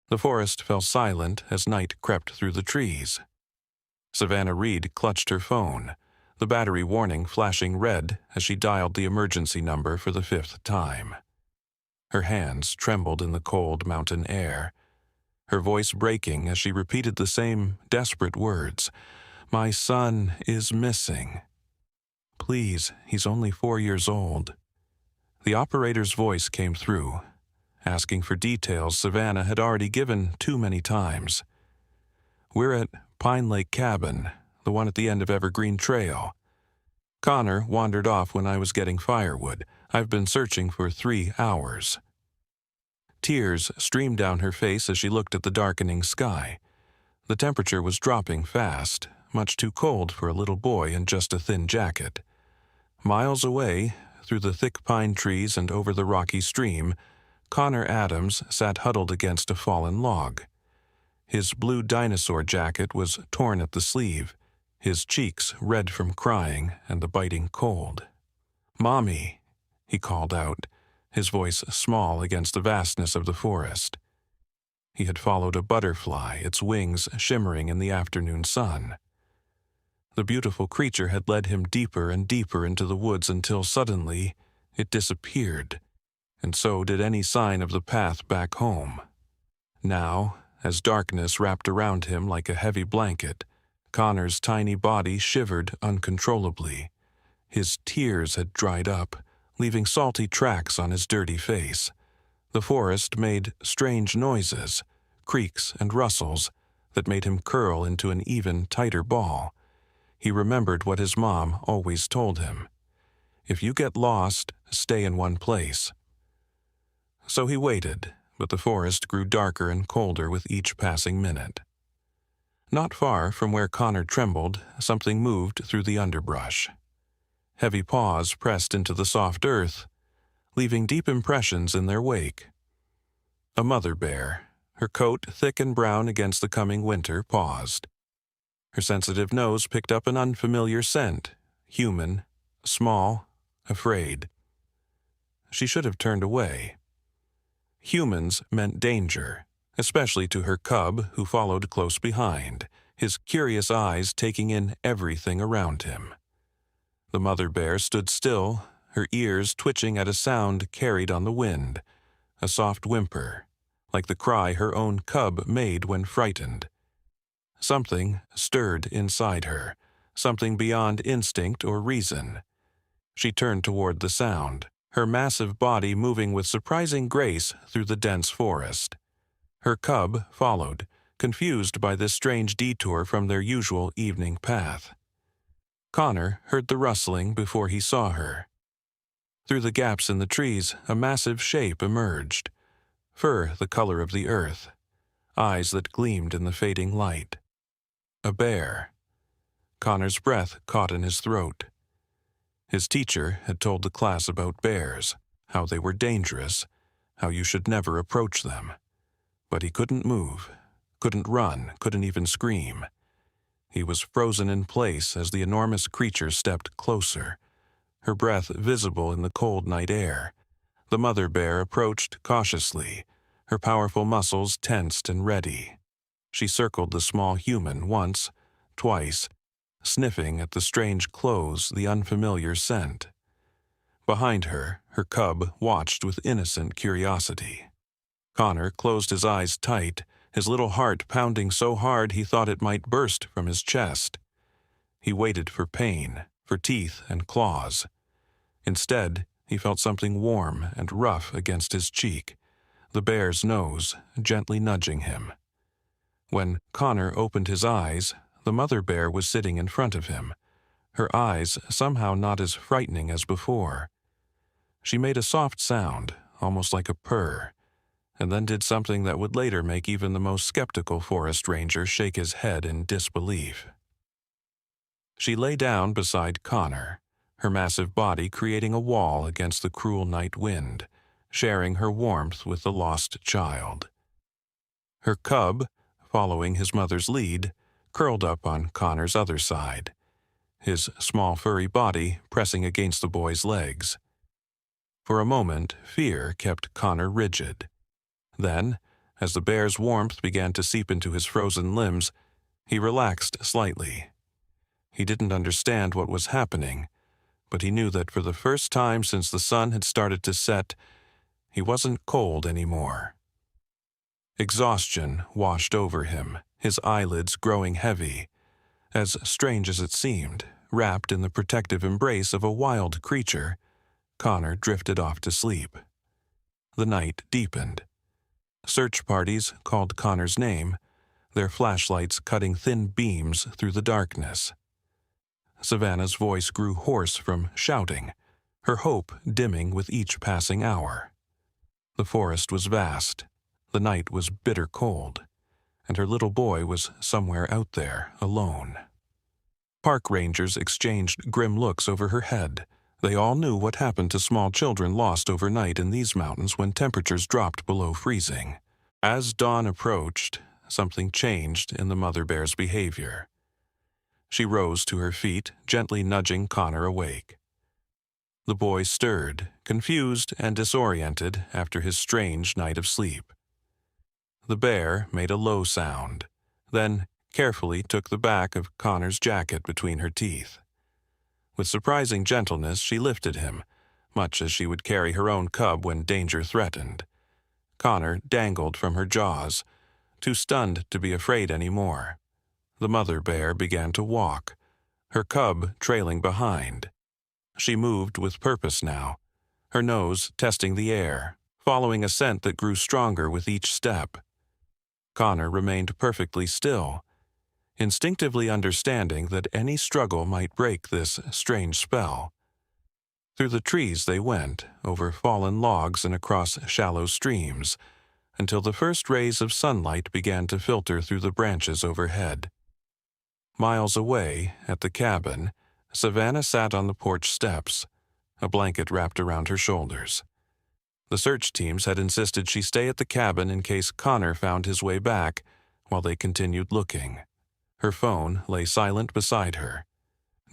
The forest fell silent as night crept through the trees. Savannah Reed clutched her phone, the battery warning flashing red as she dialed the emergency number for the 5th time. Her hands trembled in the cold mountain air, her voice breaking as she repeated the same desperate words. "My son is missing. Please, he's only 4 years old." The operator's voice came through, asking for details Savannah had already given too many times. "We're at Pine Lake Cabin, the one at the end of Evergreen Trail. Connor wandered off when I was getting firewood. I've been searching for 3 hours." Tears streamed down her face as she looked at the darkening sky. The temperature was dropping fast, much too cold for a little boy in just a thin jacket. Miles away, through the thick pine trees and over the rocky stream, Connor Adams sat huddled against a fallen log. His blue dinosaur jacket was torn at the sleeve, his cheeks red from crying and the biting cold. "Mommy," he called out, his voice small against the vastness of the forest. He had followed a butterfly, its wings shimmering in the afternoon sun. The beautiful creature had led him deeper and deeper into the woods until suddenly it disappeared, and so did any sign of the path back home. Now, as darkness wrapped around him like a heavy blanket, Connor's tiny body shivered uncontrollably. His tears had dried up, leaving salty tracks on his dirty face. The forest made strange noises, creaks and rustles, that made him curl into an even tighter ball. He remembered what his mom always told him. If you get lost, stay in one place. So he waited, but the forest grew darker and colder with each passing minute. Not far from where Connor trembled, something moved through the underbrush. Heavy paws pressed into the soft earth, leaving deep impressions in their wake. A mother bear, her coat thick and brown against the coming winter, paused. Her sensitive nose picked up an unfamiliar scent, human, small, afraid. She should have turned away. Humans meant danger, especially to her cub who followed close behind, his curious eyes taking in everything around him. The mother bear stood still, her ears twitching at a sound carried on the wind, a soft whimper, like the cry her own cub made when frightened. Something stirred inside her, something beyond instinct or reason. She turned toward the sound, her massive body moving with surprising grace through the dense forest. Her cub followed, confused by this strange detour from their usual evening path. Connor heard the rustling before he saw her. Through the gaps in the trees, a massive shape emerged, fur the color of the earth, eyes that gleamed in the fading light. A bear. Connor's breath caught in his throat. His teacher had told the class about bears, how they were dangerous, how you should never approach them. But he couldn't move, couldn't run, couldn't even scream. He was frozen in place as the enormous creature stepped closer, her breath visible in the cold night air. The mother bear approached cautiously, her powerful muscles tensed and ready. She circled the small human once, twice, sniffing at the strange clothes, the unfamiliar scent. Behind her, her cub watched with innocent curiosity. Connor closed his eyes tight, his little heart pounding so hard he thought it might burst from his chest. He waited for pain, for teeth and claws. Instead, he felt something warm and rough against his cheek, the bear's nose gently nudging him. When Connor opened his eyes, the mother bear was sitting in front of him, her eyes somehow not as frightening as before. She made a soft sound, almost like a purr, and then did something that would later make even the most skeptical forest ranger shake his head in disbelief. She lay down beside Connor, her massive body creating a wall against the cruel night wind, sharing her warmth with the lost child. Her cub, following his mother's lead, curled up on Connor's other side, his small furry body pressing against the boy's legs. For a moment, fear kept Connor rigid. Then, As the bear's warmth began to seep into his frozen limbs, he relaxed slightly. He didn't understand what was happening, but he knew that for the first time since the sun had started to set, he wasn't cold anymore. Exhaustion washed over him, his eyelids growing heavy. As strange as it seemed, wrapped in the protective embrace of a wild creature, Connor drifted off to sleep. The night deepened. Search parties called Connor's name, their flashlights cutting thin beams through the darkness. Savannah's voice grew hoarse from shouting, her hope dimming with each passing hour. The forest was vast, the night was bitter cold, and her little boy was somewhere out there, alone. Park rangers exchanged grim looks over her head. They all knew what happened to small children lost overnight in these mountains when temperatures dropped below freezing. As dawn approached, something changed in the mother bear's behavior. She rose to her feet, gently nudging Connor awake. The boy stirred, confused and disoriented after his strange night of sleep. The bear made a low sound, then carefully took the back of Connor's jacket between her teeth. With surprising gentleness, she lifted him, much as she would carry her own cub when danger threatened. Connor dangled from her jaws, too stunned to be afraid anymore. The mother bear began to walk, her cub trailing behind. She moved with purpose now, her nose testing the air, following a scent that grew stronger with each step. Connor remained perfectly still, instinctively understanding that any struggle might break this strange spell. Through the trees they went, over fallen logs and across shallow streams, until the first rays of sunlight began to filter through the branches overhead. Miles away, at the cabin, Savannah sat on the porch steps, a blanket wrapped around her shoulders. The search teams had insisted she stay at the cabin in case Connor found his way back, while they continued looking. Her phone lay silent beside her.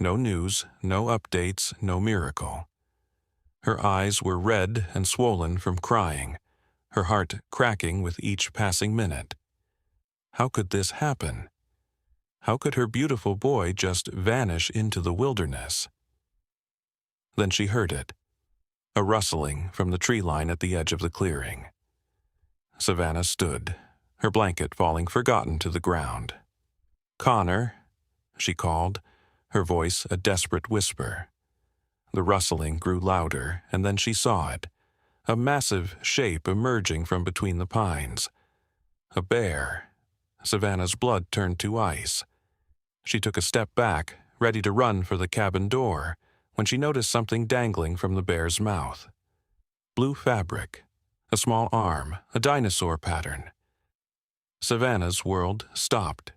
No news, no updates, no miracle. Her eyes were red and swollen from crying, her heart cracking with each passing minute. How could this happen? How could her beautiful boy just vanish into the wilderness? Then she heard it, a rustling from the tree line at the edge of the clearing. Savannah stood, her blanket falling forgotten to the ground. "Connor," she called, her voice a desperate whisper. The rustling grew louder, and then she saw it, a massive shape emerging from between the pines. A bear. Savannah's blood turned to ice. She took a step back, ready to run for the cabin door, when she noticed something dangling from the bear's mouth. Blue fabric, a small arm, a dinosaur pattern. Savannah's world stopped.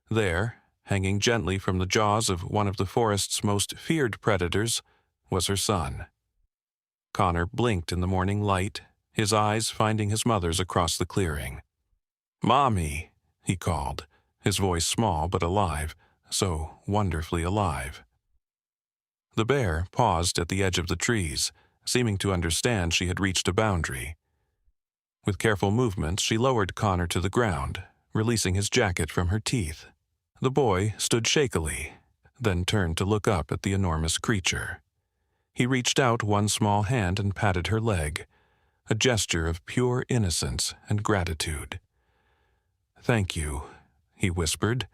There, hanging gently from the jaws of one of the forest's most feared predators, was her son. Connor blinked in the morning light, his eyes finding his mother's across the clearing. "Mommy," he called, his voice small but alive, so wonderfully alive. The bear paused at the edge of the trees, seeming to understand she had reached a boundary. With careful movements, she lowered Connor to the ground, releasing his jacket from her teeth. The boy stood shakily, then turned to look up at the enormous creature. He reached out one small hand and patted her leg, a gesture of pure innocence and gratitude. "Thank you," he whispered,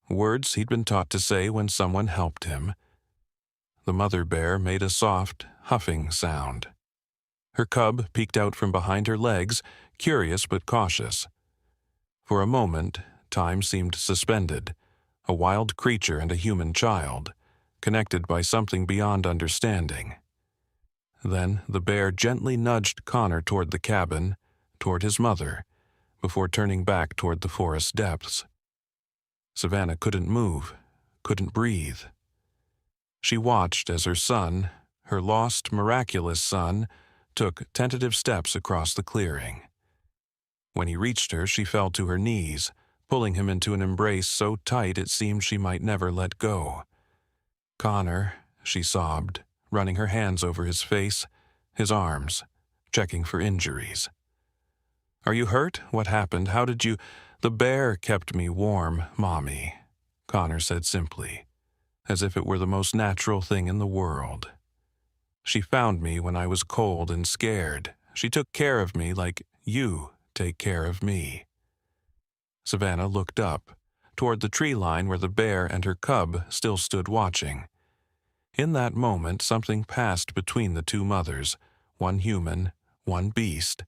words he'd been taught to say when someone helped him. The mother bear made a soft, huffing sound. Her cub peeked out from behind her legs, curious but cautious. For a moment, time seemed suspended, a wild creature and a human child, connected by something beyond understanding. Then the bear gently nudged Connor toward the cabin, toward his mother, before turning back toward the forest depths. Savannah couldn't move, couldn't breathe. She watched as her son, her lost, miraculous son, took tentative steps across the clearing. When he reached her, she fell to her knees, pulling him into an embrace so tight it seemed she might never let go. "Connor," she sobbed, running her hands over his face, his arms, checking for injuries. "Are you hurt? What happened? How did you—" "The bear kept me warm, Mommy," Connor said simply, as if it were the most natural thing in the world. "She found me when I was cold and scared. She took care of me like you take care of me." Savannah looked up, toward the tree line where the bear and her cub still stood watching. In that moment, something passed between the two mothers, one human, one beast,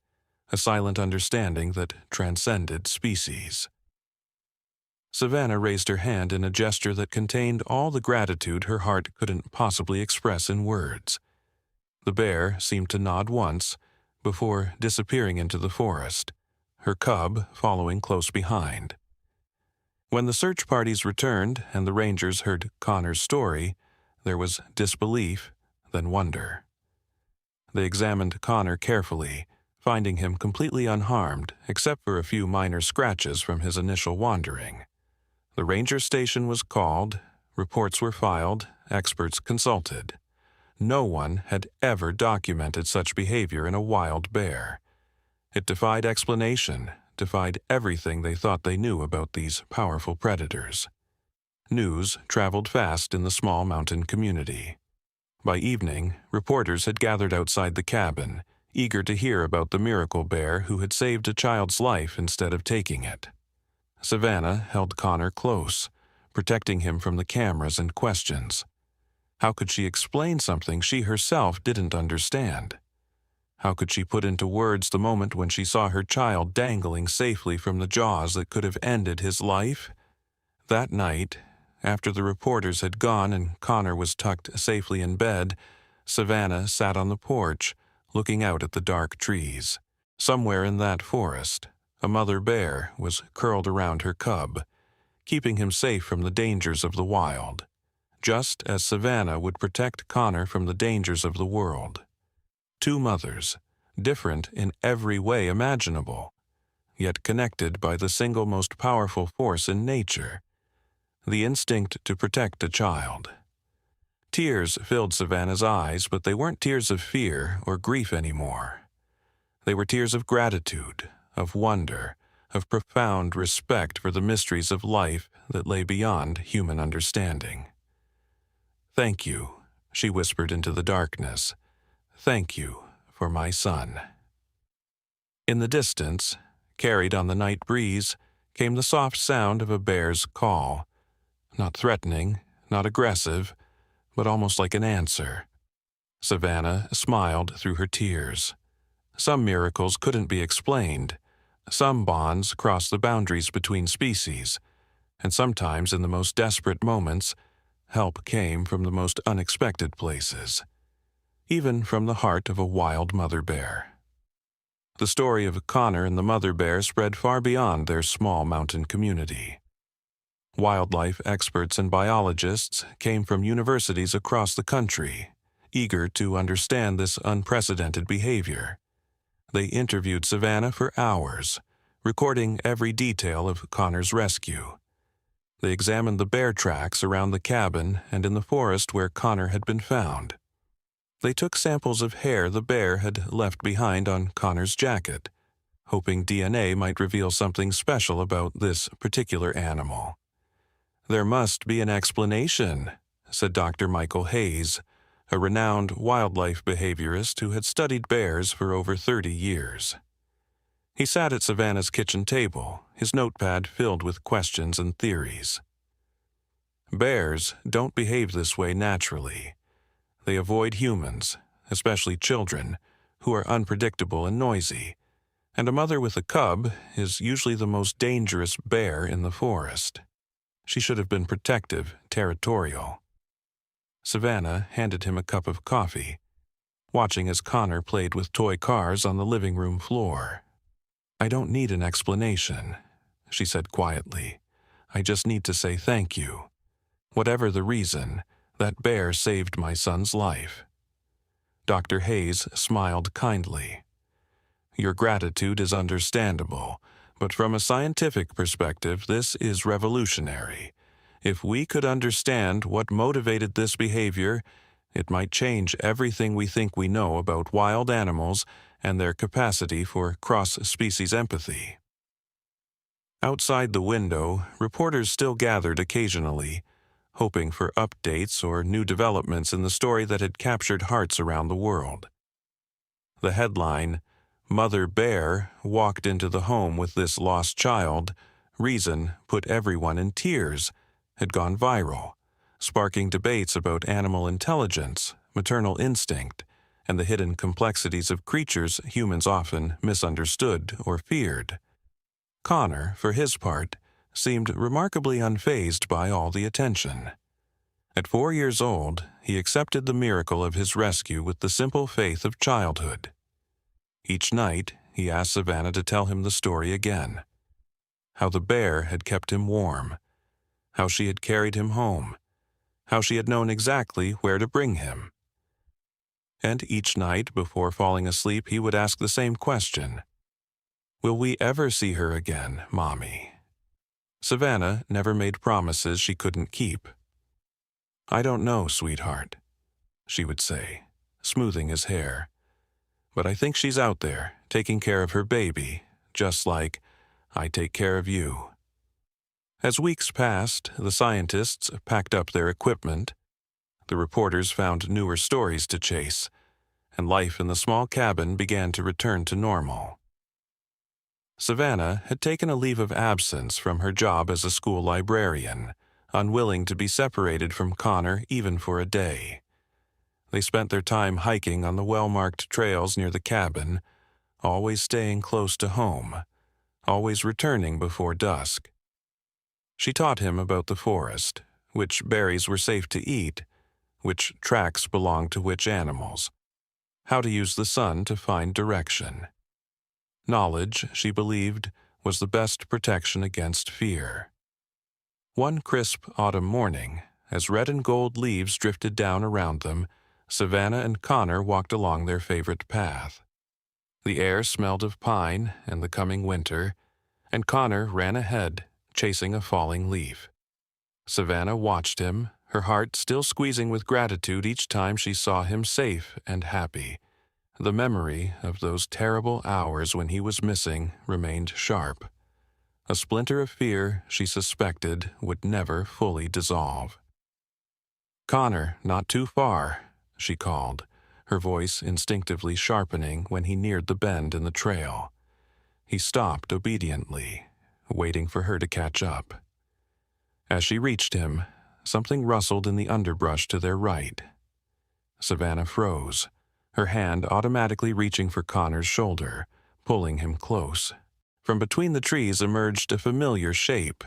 a silent understanding that transcended species. Savannah raised her hand in a gesture that contained all the gratitude her heart couldn't possibly express in words. The bear seemed to nod once, before disappearing into the forest, her cub following close behind. When the search parties returned and the rangers heard Connor's story, there was disbelief, then wonder. They examined Connor carefully, finding him completely unharmed except for a few minor scratches from his initial wandering. The ranger station was called, reports were filed, experts consulted. No one had ever documented such behavior in a wild bear. It defied explanation, defied everything they thought they knew about these powerful predators. News traveled fast in the small mountain community. By evening, reporters had gathered outside the cabin, eager to hear about the miracle bear who had saved a child's life instead of taking it. Savannah held Connor close, protecting him from the cameras and questions. How could she explain something she herself didn't understand? How could she put into words the moment when she saw her child dangling safely from the jaws that could have ended his life? That night, after the reporters had gone and Connor was tucked safely in bed, Savannah sat on the porch, looking out at the dark trees. Somewhere in that forest, a mother bear was curled around her cub, keeping him safe from the dangers of the wild, just as Savannah would protect Connor from the dangers of the world. Two mothers, different in every way imaginable, yet connected by the single most powerful force in nature, the instinct to protect a child. Tears filled Savannah's eyes, but they weren't tears of fear or grief anymore. They were tears of gratitude, of wonder, of profound respect for the mysteries of life that lay beyond human understanding. "Thank you," she whispered into the darkness. "Thank you for my son." In the distance, carried on the night breeze, came the soft sound of a bear's call. Not threatening, not aggressive, but almost like an answer. Savannah smiled through her tears. Some miracles couldn't be explained. Some bonds crossed the boundaries between species, and sometimes in the most desperate moments, help came from the most unexpected places, even from the heart of a wild mother bear. The story of Connor and the mother bear spread far beyond their small mountain community. Wildlife experts and biologists came from universities across the country, eager to understand this unprecedented behavior. They interviewed Savannah for hours, recording every detail of Connor's rescue. They examined the bear tracks around the cabin and in the forest where Connor had been found. They took samples of hair the bear had left behind on Connor's jacket, hoping DNA might reveal something special about this particular animal. "There must be an explanation," said Dr. Michael Hayes, a renowned wildlife behaviorist who had studied bears for over 30 years. He sat at Savannah's kitchen table, his notepad filled with questions and theories. "Bears don't behave this way naturally. They avoid humans, especially children, who are unpredictable and noisy, and a mother with a cub is usually the most dangerous bear in the forest. She should have been protective, territorial." Savannah handed him a cup of coffee, watching as Connor played with toy cars on the living room floor. "I don't need an explanation," she said quietly. "I just need to say thank you. Whatever the reason, that bear saved my son's life." Dr. Hayes smiled kindly. "Your gratitude is understandable, but from a scientific perspective, this is revolutionary. If we could understand what motivated this behavior, it might change everything we think we know about wild animals and their capacity for cross-species empathy. Outside the window, reporters still gathered occasionally, hoping for updates or new developments in the story that had captured hearts around the world. The headline, "Mother Bear Walked into the Home with This Lost Child, Reason Put Everyone in Tears," had gone viral, sparking debates about animal intelligence, maternal instinct, and the hidden complexities of creatures humans often misunderstood or feared. Connor, for his part, seemed remarkably unfazed by all the attention. At 4 years old, he accepted the miracle of his rescue with the simple faith of childhood. Each night, he asked Savannah to tell him the story again. How the bear had kept him warm, how she had carried him home, how she had known exactly where to bring him. And each night, before falling asleep, he would ask the same question. "Will we ever see her again, Mommy?" Savannah never made promises she couldn't keep. "I don't know, sweetheart," she would say, smoothing his hair. "But I think she's out there, taking care of her baby, just like I take care of you." As weeks passed, the scientists packed up their equipment. The reporters found newer stories to chase, and life in the small cabin began to return to normal. Savannah had taken a leave of absence from her job as a school librarian, unwilling to be separated from Connor even for a day. They spent their time hiking on the well-marked trails near the cabin, always staying close to home, always returning before dusk. She taught him about the forest, which berries were safe to eat, which tracks belonged to which animals, how to use the sun to find direction. Knowledge, she believed, was the best protection against fear. One crisp autumn morning, as red and gold leaves drifted down around them, Savannah and Connor walked along their favorite path. The air smelled of pine and the coming winter, and Connor ran ahead, chasing a falling leaf. Savannah watched him, her heart still squeezing with gratitude each time she saw him safe and happy. The memory of those terrible hours when he was missing remained sharp. A splinter of fear she suspected would never fully dissolve. "Connor, not too far," she called, her voice instinctively sharpening when he neared the bend in the trail. He stopped obediently, waiting for her to catch up. As she reached him, something rustled in the underbrush to their right. Savannah froze, her hand automatically reaching for Connor's shoulder, pulling him close. From between the trees emerged a familiar shape,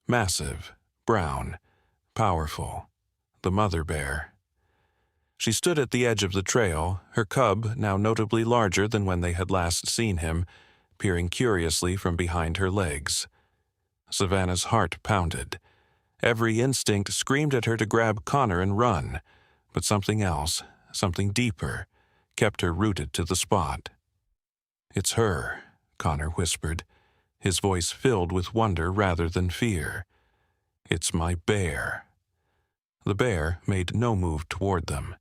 massive, brown, powerful, the mother bear. She stood at the edge of the trail, her cub now notably larger than when they had last seen him, peering curiously from behind her legs. Savannah's heart pounded. Every instinct screamed at her to grab Connor and run, but something else, something deeper, kept her rooted to the spot. "It's her," Connor whispered, his voice filled with wonder rather than fear. "It's my bear." The bear made no move toward them.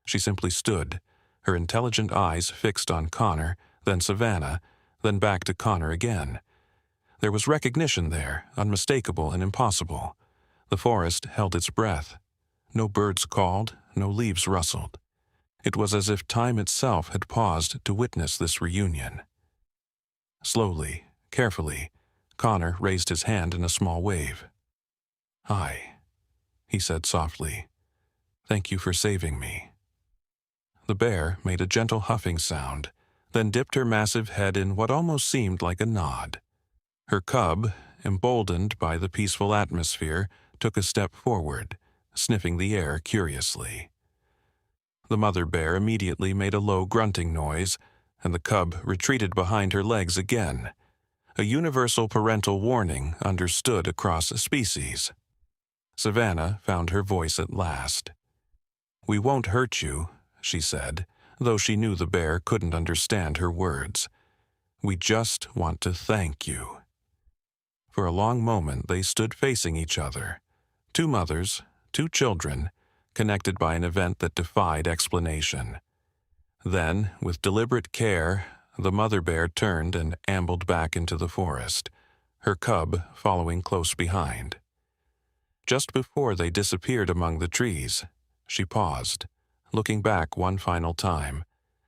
She simply stood, her intelligent eyes fixed on Connor, then Savannah, then back to Connor again. There was recognition there, unmistakable and impossible. The forest held its breath. No birds called, no leaves rustled. It was as if time itself had paused to witness this reunion. Slowly, carefully, Connor raised his hand in a small wave. "Hi," he said softly. "Thank you for saving me." The bear made a gentle huffing sound, then dipped her massive head in what almost seemed like a nod. Her cub, emboldened by the peaceful atmosphere, took a step forward, sniffing the air curiously. The mother bear immediately made a low grunting noise, and the cub retreated behind her legs again, a universal parental warning understood across species. Savannah found her voice at last. "We won't hurt you," she said, though she knew the bear couldn't understand her words. "We just want to thank you." For a long moment they stood facing each other, two mothers, two children, connected by an event that defied explanation. Then, with deliberate care, The mother bear turned and ambled back into the forest, her cub following close behind. Just before they disappeared among the trees, she paused, looking back one final time,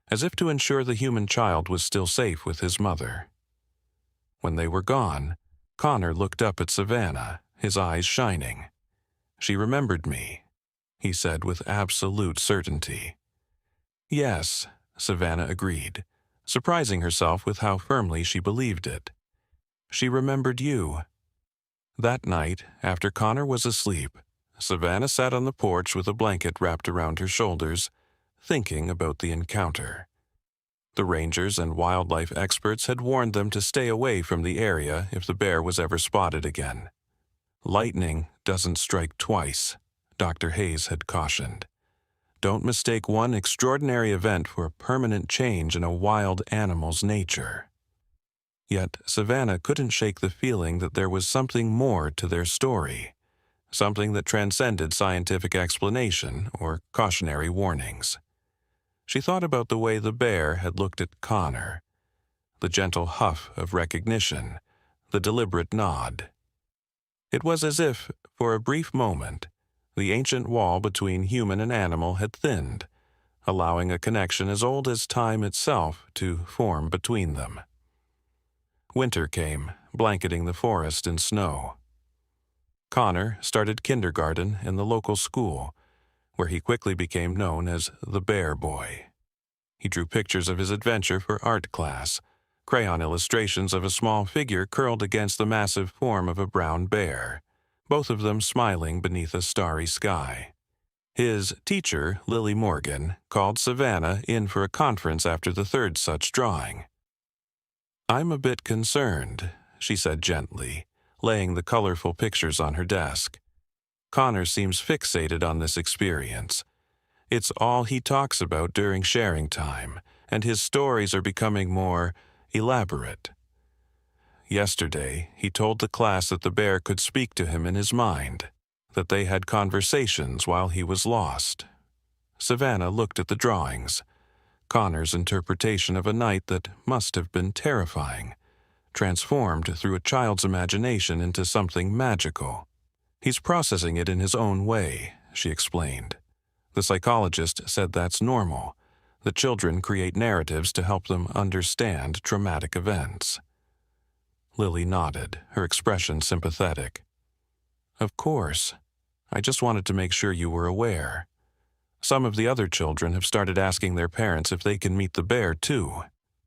as if to ensure the human child was still safe with his mother. When they were gone, Connor looked up at Savannah, his eyes shining. "She remembered me," he said with absolute certainty. "Yes," Savannah agreed, surprising herself with how firmly she believed it. "She remembered you." That night, after Connor was asleep, Savannah sat on the porch with a blanket wrapped around her shoulders, thinking about the encounter. The rangers and wildlife experts had warned them to stay away from the area if the bear was ever spotted again. "Lightning doesn't strike twice," Dr. Hayes had cautioned. "Don't mistake one extraordinary event for a permanent change in a wild animal's nature." Yet Savannah couldn't shake the feeling that there was something more to their story, something that transcended scientific explanation or cautionary warnings. She thought about the way the bear had looked at Connor, the gentle huff of recognition, the deliberate nod. It was as if, for a brief moment, the ancient wall between human and animal had thinned, allowing a connection as old as time itself to form between them. Winter came, blanketing the forest in snow. Connor started kindergarten in the local school, where he quickly became known as the Bear Boy. He drew pictures of his adventure for art class, crayon illustrations of a small figure curled against the massive form of a brown bear, both of them smiling beneath a starry sky. His teacher, Lily Morgan, called Savannah in for a conference after the third such drawing. "I'm a bit concerned," she said gently, laying the colorful pictures on her desk. "Connor seems fixated on this experience. It's all he talks about during sharing time, and his stories are becoming more elaborate. Yesterday, he told the class that the bear could speak to him in his mind, that they had conversations while he was lost." Savannah looked at the drawings, Connor's interpretation of a night that must have been terrifying, transformed through a child's imagination into something magical. "He's processing it in his own way," she explained. "The psychologist said that's normal. The children create narratives to help them understand traumatic events." Lily nodded, her expression sympathetic. "Of course. I just wanted to make sure you were aware. Some of the other children have started asking their parents if they can meet the bear, too.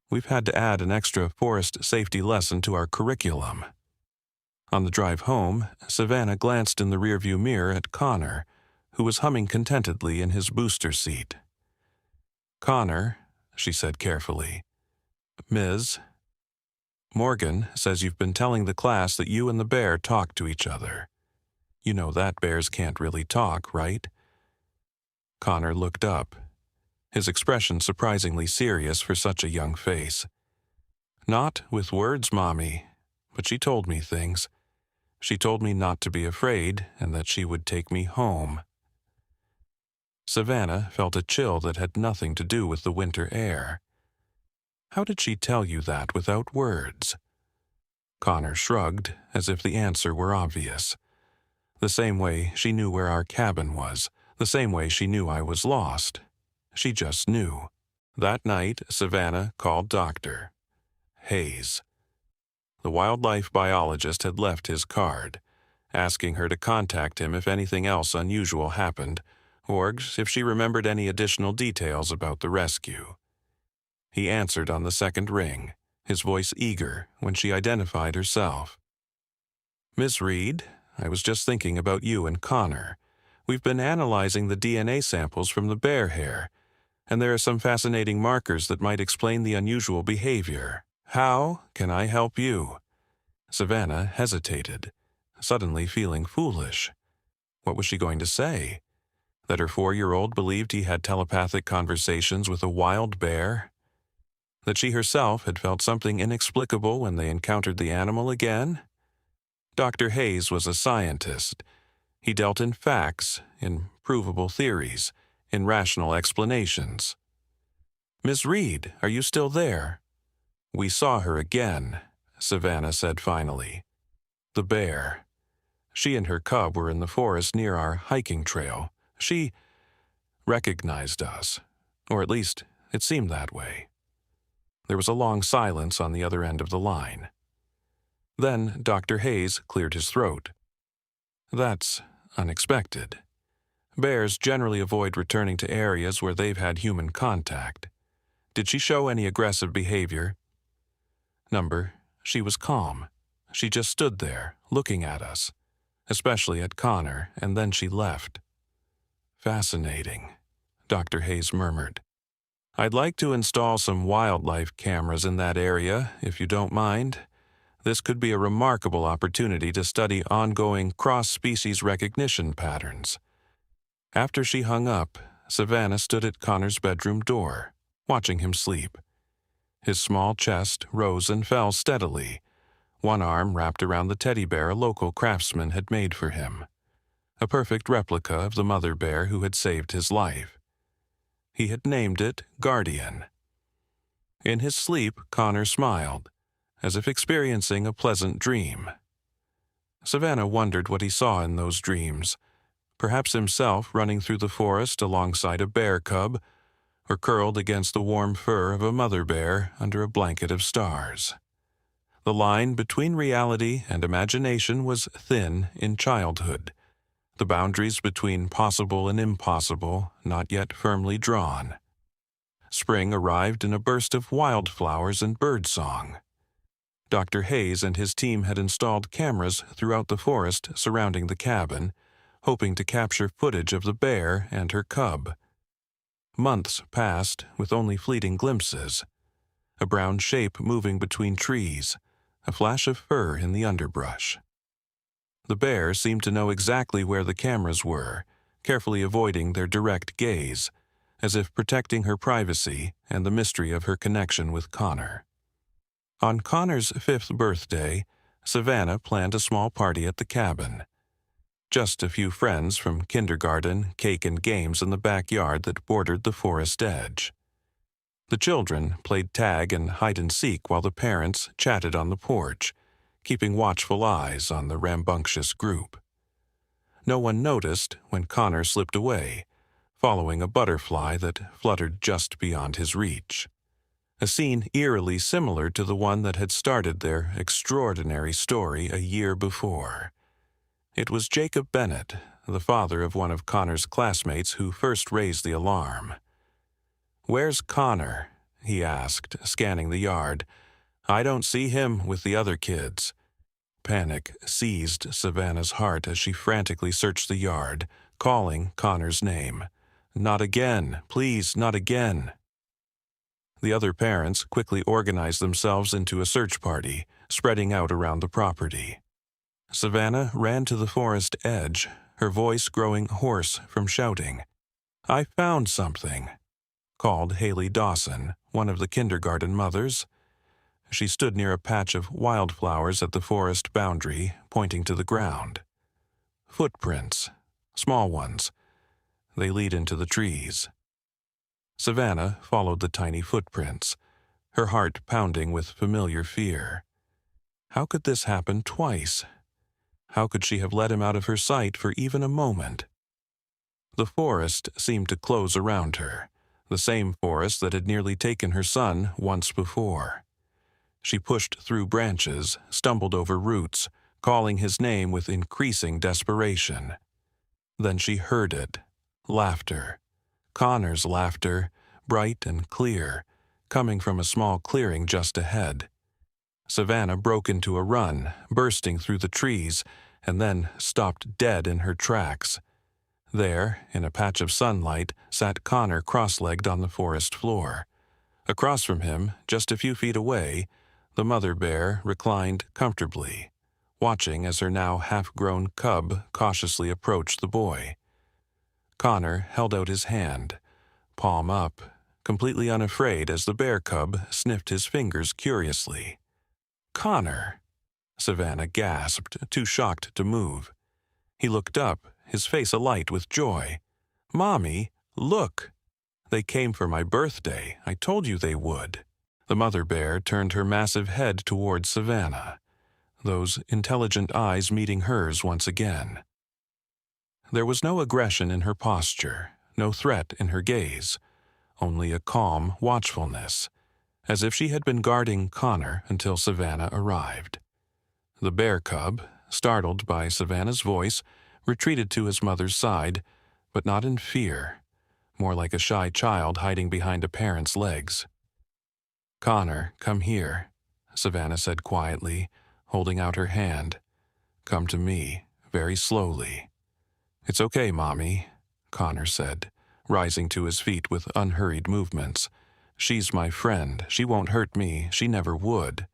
We've had to add an extra forest safety lesson to our curriculum." On the drive home, Savannah glanced in the rearview mirror at Connor, who was humming contentedly in his booster seat. "Connor," she said carefully, "Ms. Morgan says you've been telling the class that you and the bear talk to each other. You know that bears can't really talk, right?" Connor looked up, his expression surprisingly serious for such a young face. "Not with words, Mommy, but she told me things. She told me not to be afraid and that she would take me home." Savannah felt a chill that had nothing to do with the winter air. "How did she tell you that without words?" Connor shrugged, as if the answer were obvious. "The same way she knew where our cabin was, the same way she knew I was lost. She just knew." That night, Savannah called Dr. Hayes. The wildlife biologist had left his card, asking her to contact him if anything else unusual happened, or if she remembered any additional details about the rescue. He answered on the second ring, his voice eager when she identified herself. "Miss Reed, I was just thinking about you and Connor. We've been analyzing the DNA samples from the bear hair, and there are some fascinating markers that might explain the unusual behavior. How can I help you?" Savannah hesitated, suddenly feeling foolish. What was she going to say? That her 4-year-old believed he had telepathic conversations with a wild bear? That she herself had felt something inexplicable when they encountered the animal again? Dr. Hayes was a scientist. He dealt in facts, in provable theories, in rational explanations. "Miss Reed, are you still there?" "We saw her again," Savannah said finally. "The bear. She and her cub were in the forest near our hiking trail. She recognized us, or at least it seemed that way." There was a long silence on the other end of the line. Then Dr. Hayes cleared his throat. "That's unexpected. Bears generally avoid returning to areas where they've had human contact. Did she show any aggressive behavior?" "Number, she was calm. She just stood there, looking at us, especially at Connor, and then she left." "Fascinating," Dr. Hayes murmured. "I'd like to install some wildlife cameras in that area, if you don't mind. This could be a remarkable opportunity to study ongoing cross-species recognition patterns." After she hung up, Savannah stood at Connor's bedroom door, watching him sleep. His small chest rose and fell steadily, one arm wrapped around the teddy bear a local craftsman had made for him, a perfect replica of the mother bear who had saved his life. He had named it Guardian. In his sleep, Connor smiled, as if experiencing a pleasant dream. Savannah wondered what he saw in those dreams, perhaps himself running through the forest alongside a bear cub, or curled against the warm fur of a mother bear under a blanket of stars. The line between reality and imagination was thin in childhood, the boundaries between possible and impossible not yet firmly drawn. Spring arrived in a burst of wildflowers and birdsong. Dr. Hayes and his team had installed cameras throughout the forest surrounding the cabin, hoping to capture footage of the bear and her cub. Months passed with only fleeting glimpses, a brown shape moving between trees, a flash of fur in the underbrush. The bear seemed to know exactly where the cameras were, carefully avoiding their direct gaze, as if protecting her privacy and the mystery of her connection with Connor. On Connor's 5th birthday, Savannah planned a small party at the cabin. Just a few friends from kindergarten, cake and games in the backyard that bordered the forest edge. The children played tag and hide-and-seek while the parents chatted on the porch, keeping watchful eyes on the rambunctious group. No one noticed when Connor slipped away, following a butterfly that fluttered just beyond his reach. A scene eerily similar to the one that had started their extraordinary story a year before. It was Jacob Bennett, the father of one of Connor's classmates, who first raised the alarm. "Where's Connor?" he asked, scanning the yard. "I don't see him with the other kids." Panic seized Savannah's heart as she frantically searched the yard, calling Connor's name. "Not again, please, not again." The other parents quickly organized themselves into a search party, spreading out around the property. Savannah ran to the forest edge, her voice growing hoarse from shouting. "I found something," called Haley Dawson, one of the kindergarten mothers. She stood near a patch of wildflowers at the forest boundary, pointing to the ground. "Footprints, small ones. They lead into the trees." Savannah followed the tiny footprints, her heart pounding with familiar fear. How could this happen twice? How could she have let him out of her sight for even a moment? The forest seemed to close around her, the same forest that had nearly taken her son once before. She pushed through branches, stumbled over roots, calling his name with increasing desperation. Then she heard it. Laughter. Connor's laughter, bright and clear, coming from a small clearing just ahead. Savannah broke into a run, bursting through the trees, and then stopped dead in her tracks. There, in a patch of sunlight, sat Connor cross-legged on the forest floor. Across from him, just a few feet away, the mother bear reclined comfortably, watching as her now half-grown cub cautiously approached the boy. Connor held out his hand, palm up, completely unafraid as the bear cub sniffed his fingers curiously. "Connor!" Savannah gasped, too shocked to move. He looked up, his face alight with joy. "Mommy, look! They came for my birthday. I told you they would." The mother bear turned her massive head towards Savannah, those intelligent eyes meeting hers once again. There was no aggression in her posture, no threat in her gaze, only a calm watchfulness, as if she had been guarding Connor until Savannah arrived. The bear cub, startled by Savannah's voice, retreated to his mother's side, but not in fear, more like a shy child hiding behind a parent's legs. "Connor, come here," Savannah said quietly, holding out her hand. "Come to me, very slowly." "It's okay, Mommy," Connor said, rising to his feet with unhurried movements. "She's my friend. She won't hurt me. She never would."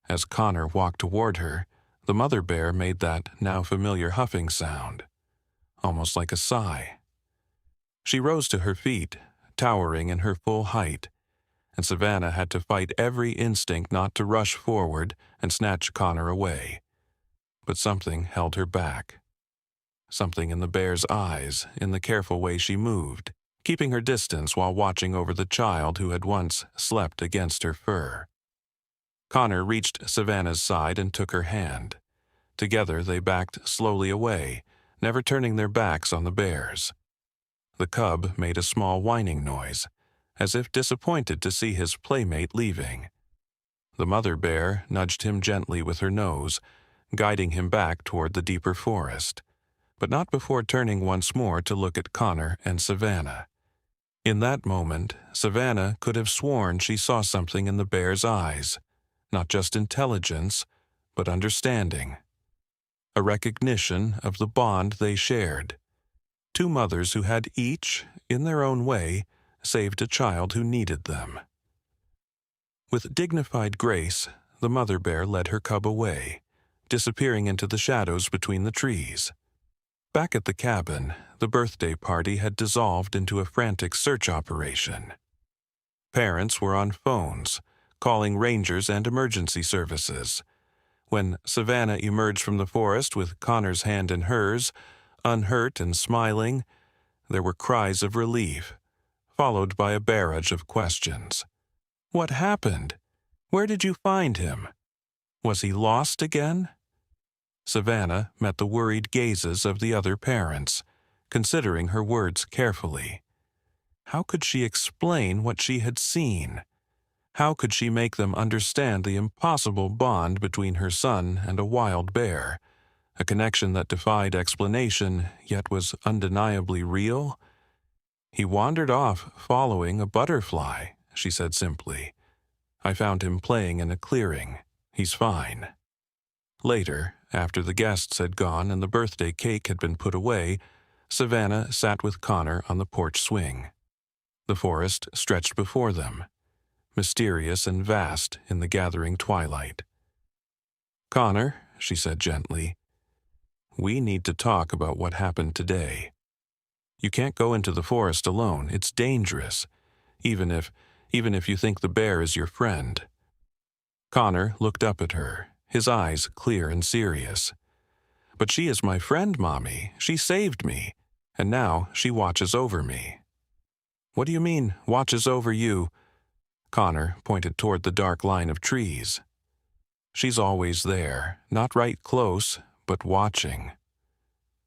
As Connor walked toward her, the mother bear made that now familiar huffing sound, almost like a sigh. She rose to her feet, towering in her full height, and Savannah had to fight every instinct not to rush forward and snatch Connor away. But something held her back. Something in the bear's eyes, in the careful way she moved, keeping her distance while watching over the child who had once slept against her fur. Connor reached Savannah's side and took her hand. Together they backed slowly away, never turning their backs on the bears. The cub made a small whining noise, as if disappointed to see his playmate leaving. The mother bear nudged him gently with her nose, guiding him back toward the deeper forest, but not before turning once more to look at Connor and Savannah. In that moment, Savannah could have sworn she saw something in the bear's eyes, not just intelligence, but understanding. A recognition of the bond they shared. Two mothers who had each, in their own way, saved a child who needed them. With dignified grace, the mother bear led her cub away, disappearing into the shadows between the trees. Back at the cabin, the birthday party had dissolved into a frantic search operation. Parents were on phones, calling rangers and emergency services. When Savannah emerged from the forest with Connor's hand in hers, unhurt and smiling, there were cries of relief, followed by a barrage of questions. What happened? Where did you find him? Was he lost again? Savannah met the worried gazes of the other parents, considering her words carefully. How could she explain what she had seen? How could she make them understand the impossible bond between her son and a wild bear, a connection that defied explanation yet was undeniably real? "He wandered off following a butterfly," she said simply. "I found him playing in a clearing. He's fine." Later, after the guests had gone and the birthday cake had been put away, Savannah sat with Connor on the porch swing. The forest stretched before them, mysterious and vast in the gathering twilight. "Connor," she said gently, "we need to talk about what happened today. You can't go into the forest alone. It's dangerous, even if you think the bear is your friend." Connor looked up at her, his eyes clear and serious. "But she is my friend, Mommy. She saved me, and now she watches over me." "What do you mean, watches over you?" Connor pointed toward the dark line of trees. "She's always there, not right close, but watching.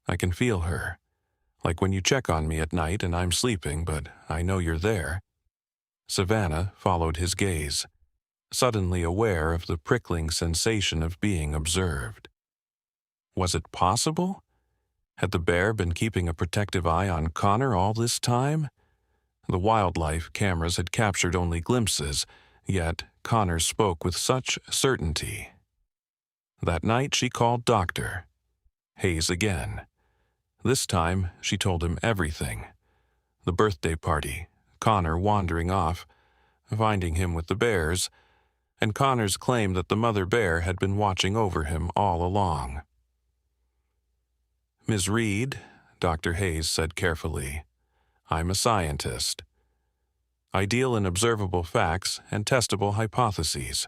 I can feel her, like when you check on me at night and I'm sleeping, but I know you're there." Savannah followed his gaze, suddenly aware of the prickling sensation of being observed. Was it possible? Had the bear been keeping a protective eye on Connor all this time? The wildlife cameras had captured only glimpses, yet Connor spoke with such certainty. That night she called Dr. Hayes again. This time she told him everything. The birthday party, Connor wandering off, finding him with the bears, and Connor's claim that the mother bear had been watching over him all along. "Ms. Reed," Dr. Hayes said carefully, "I'm a scientist. I deal in observable facts and testable hypotheses.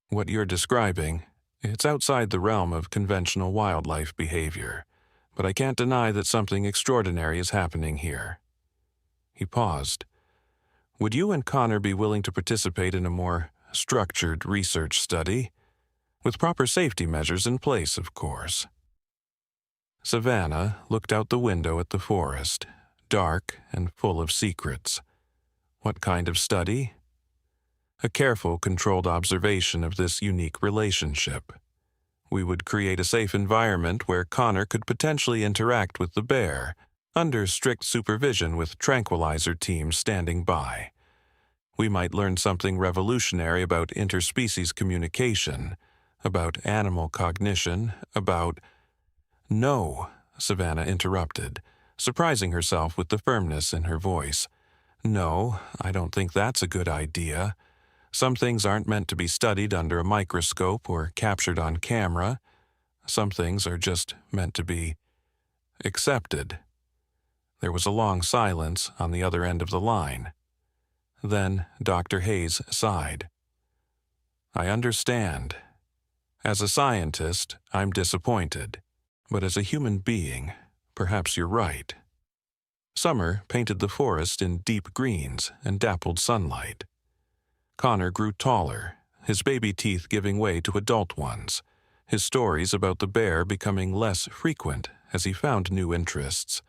What you're describing, it's outside the realm of conventional wildlife behavior, but I can't deny that something extraordinary is happening here." He paused. Would you and Connor be willing to participate in a more structured research study? With proper safety measures in place, of course. Savannah looked out the window at the forest, dark and full of secrets. What kind of study? A careful, controlled observation of this unique relationship. We would create a safe environment where Connor could potentially interact with the bear, under strict supervision with tranquilizer teams standing by. We might learn something revolutionary about interspecies communication, about animal cognition, about— "No," Savannah interrupted, surprising herself with the firmness in her voice. "No, I don't think that's a good idea. Some things aren't meant to be studied under a microscope or captured on camera. Some things are just meant to be accepted." There was a long silence on the other end of the line. Then Dr. Hayes sighed. "I understand. As a scientist, I'm disappointed. But as a human being, perhaps you're right." Summer painted the forest in deep greens and dappled sunlight. Connor grew taller, his baby teeth giving way to adult ones, his stories about the bear becoming less frequent as he found new interests: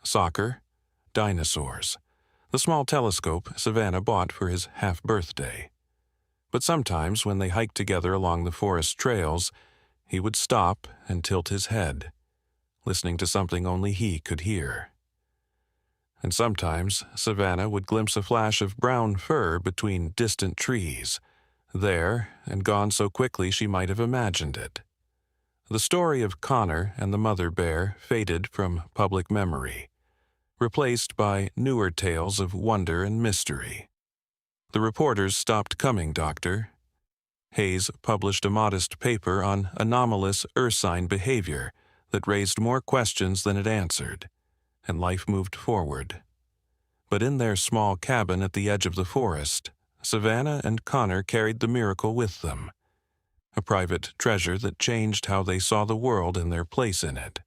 soccer, dinosaurs, the small telescope Savannah bought for his half-birthday. But sometimes when they hiked together along the forest trails, he would stop and tilt his head, listening to something only he could hear. And sometimes Savannah would glimpse a flash of brown fur between distant trees, there and gone so quickly she might have imagined it. The story of Connor and the mother bear faded from public memory, replaced by newer tales of wonder and mystery. The reporters stopped coming, Doctor. Hayes published a modest paper on anomalous ursine behavior that raised more questions than it answered, and life moved forward. But in their small cabin at the edge of the forest, Savannah and Connor carried the miracle with them, a private treasure that changed how they saw the world and their place in it.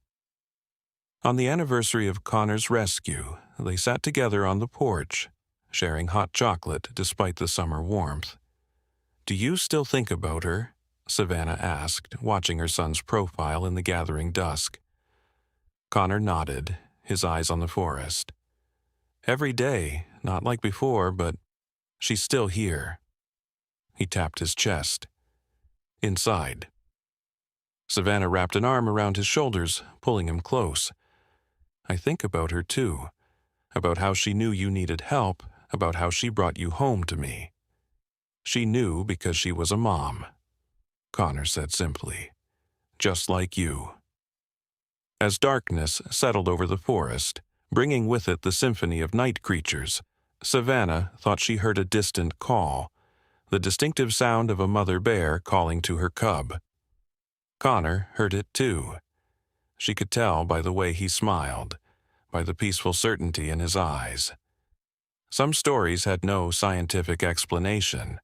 On the anniversary of Connor's rescue, they sat together on the porch, sharing hot chocolate despite the summer warmth. "Do you still think about her?" Savannah asked, watching her son's profile in the gathering dusk. Connor nodded, his eyes on the forest. "Every day, not like before, but she's still here." He tapped his chest. "Inside." Savannah wrapped an arm around his shoulders, pulling him close. "I think about her too, about how she knew you needed help, about how she brought you home to me. She knew because she was a mom," Connor said simply. "Just like you." As darkness settled over the forest, bringing with it the symphony of night creatures, Savannah thought she heard a distant call, the distinctive sound of a mother bear calling to her cub. Connor heard it too. She could tell by the way he smiled, by the peaceful certainty in his eyes. Some stories had no scientific explanation.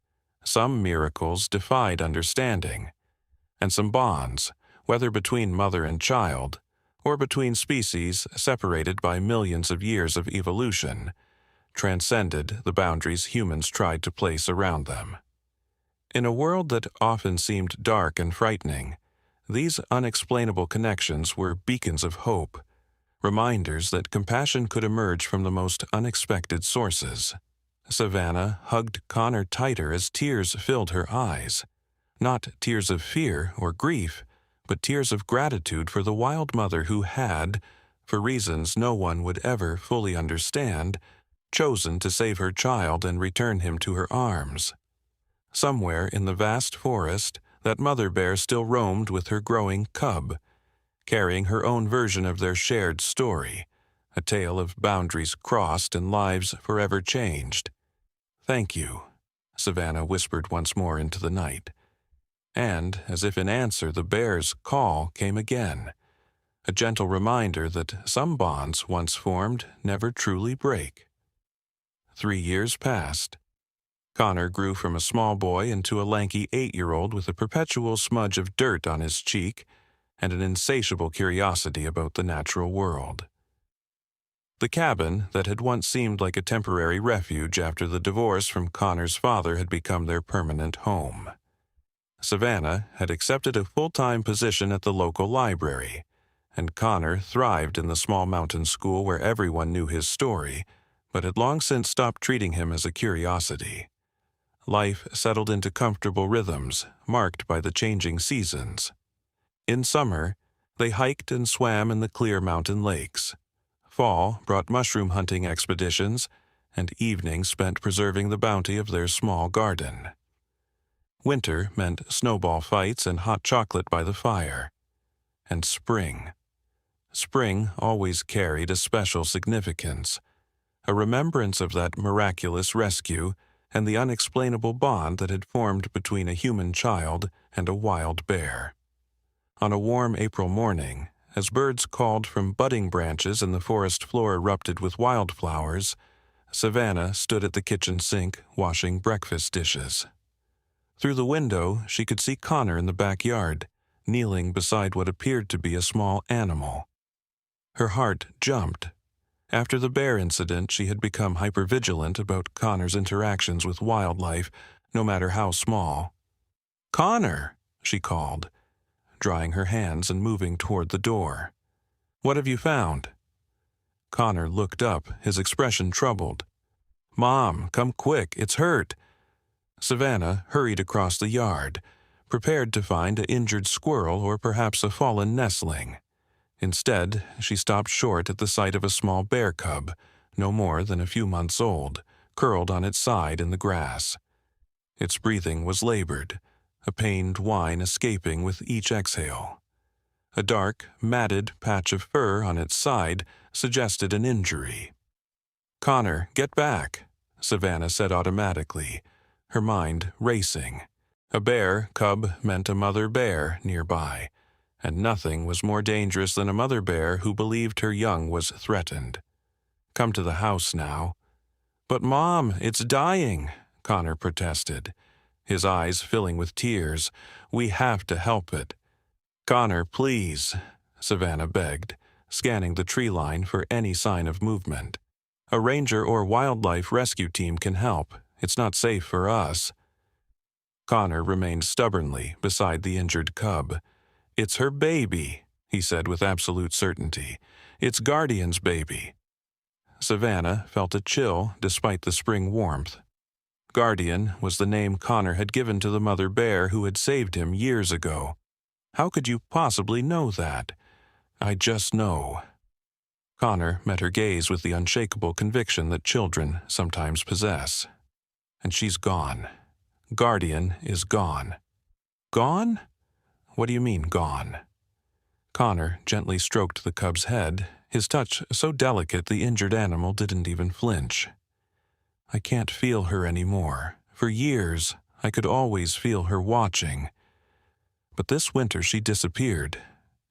Some miracles defied understanding. And some bonds, whether between mother and child, or between species separated by millions of years of evolution, transcended the boundaries humans tried to place around them. In a world that often seemed dark and frightening, these unexplainable connections were beacons of hope, reminders that compassion could emerge from the most unexpected sources. Savannah hugged Connor tighter as tears filled her eyes. Not tears of fear or grief, but tears of gratitude for the wild mother who had, for reasons no one would ever fully understand, chosen to save her child and return him to her arms. Somewhere in the vast forest, that mother bear still roamed with her growing cub, carrying her own version of their shared story, a tale of boundaries crossed and lives forever changed. "Thank you," Savannah whispered once more into the night. And, as if in answer, the bear's call came again, a gentle reminder that some bonds once formed never truly break. 3 years passed. Connor grew from a small boy into a lanky 8-year-old with a perpetual smudge of dirt on his cheek and an insatiable curiosity about the natural world. The cabin that had once seemed like a temporary refuge after the divorce from Connor's father had become their permanent home. Savannah had accepted a full-time position at the local library, and Connor thrived in the small mountain school where everyone knew his story, but had long since stopped treating him as a curiosity. Life settled into comfortable rhythms, marked by the changing seasons. In summer, they hiked and swam in the clear mountain lakes. Fall brought mushroom hunting expeditions, and evenings spent preserving the bounty of their small garden. Winter meant snowball fights and hot chocolate by the fire. And spring. Spring always carried a special significance, a remembrance of that miraculous rescue and the unexplainable bond that had formed between a human child and a wild bear. On a warm April morning, as birds called from budding branches and the forest floor erupted with wildflowers, Savannah stood at the kitchen sink washing breakfast dishes. Through the window, she could see Connor in the backyard, kneeling beside what appeared to be a small animal. Her heart jumped. After the bear incident, she had become hypervigilant about Connor's interactions with wildlife, no matter how small. "Connor," she called, drying her hands and moving toward the door. "What have you found?" Connor looked up, his expression troubled. "Mom, come quick, it's hurt." Savannah hurried across the yard, prepared to find an injured squirrel or perhaps a fallen nestling. Instead, she stopped short at the sight of a small bear cub, no more than a few months old, curled on its side in the grass. Its breathing was labored, a pained whine escaping with each exhale. A dark, matted patch of fur on its side suggested an injury. "Connor, get back," Savannah said automatically, her mind racing. A bear cub meant a mother bear nearby, and nothing was more dangerous than a mother bear who believed her young was threatened. "Come to the house now." "But Mom, it's dying," Connor protested, his eyes filling with tears. "We have to help it." "Connor, please," Savannah begged, scanning the tree line for any sign of movement. "A ranger or wildlife rescue team can help. It's not safe for us." Connor remained stubbornly beside the injured cub. "It's her baby," he said with absolute certainty. "It's Guardian's baby." Savannah felt a chill despite the spring warmth. Guardian was the name Connor had given to the mother bear who had saved him years ago. "How could you possibly know that?" "I just know." Connor met her gaze with the unshakable conviction that children sometimes possess. "And she's gone. Guardian is gone." "Gone? What do you mean, gone?" Connor gently stroked the cub's head, his touch so delicate the injured animal didn't even flinch. "I can't feel her anymore. For years, I could always feel her watching. But this winter she disappeared."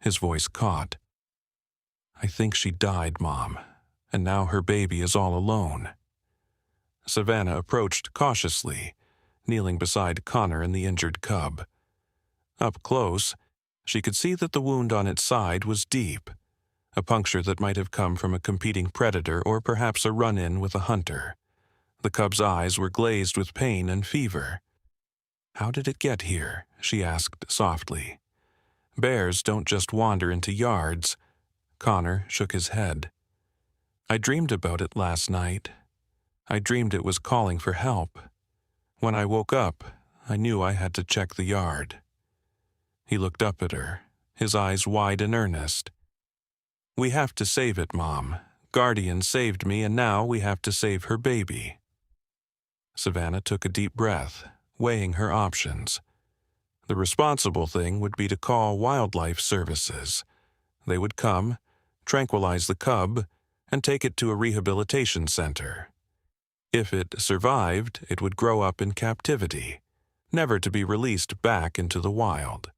His voice caught. "I think she died, Mom, and now her baby is all alone." Savannah approached cautiously, kneeling beside Connor and the injured cub. Up close, she could see that the wound on its side was deep, a puncture that might have come from a competing predator or perhaps a run-in with a hunter. The cub's eyes were glazed with pain and fever. "How did it get here?" she asked softly. "Bears don't just wander into yards." Connor shook his head. "I dreamed about it last night. I dreamed it was calling for help. When I woke up, I knew I had to check the yard." He looked up at her, his eyes wide and earnest. "We have to save it, Mom. Guardian saved me, and now we have to save her baby." Savannah took a deep breath, weighing her options. The responsible thing would be to call wildlife services. They would come, tranquilize the cub, and take it to a rehabilitation center. If it survived, it would grow up in captivity, never to be released back into the wild.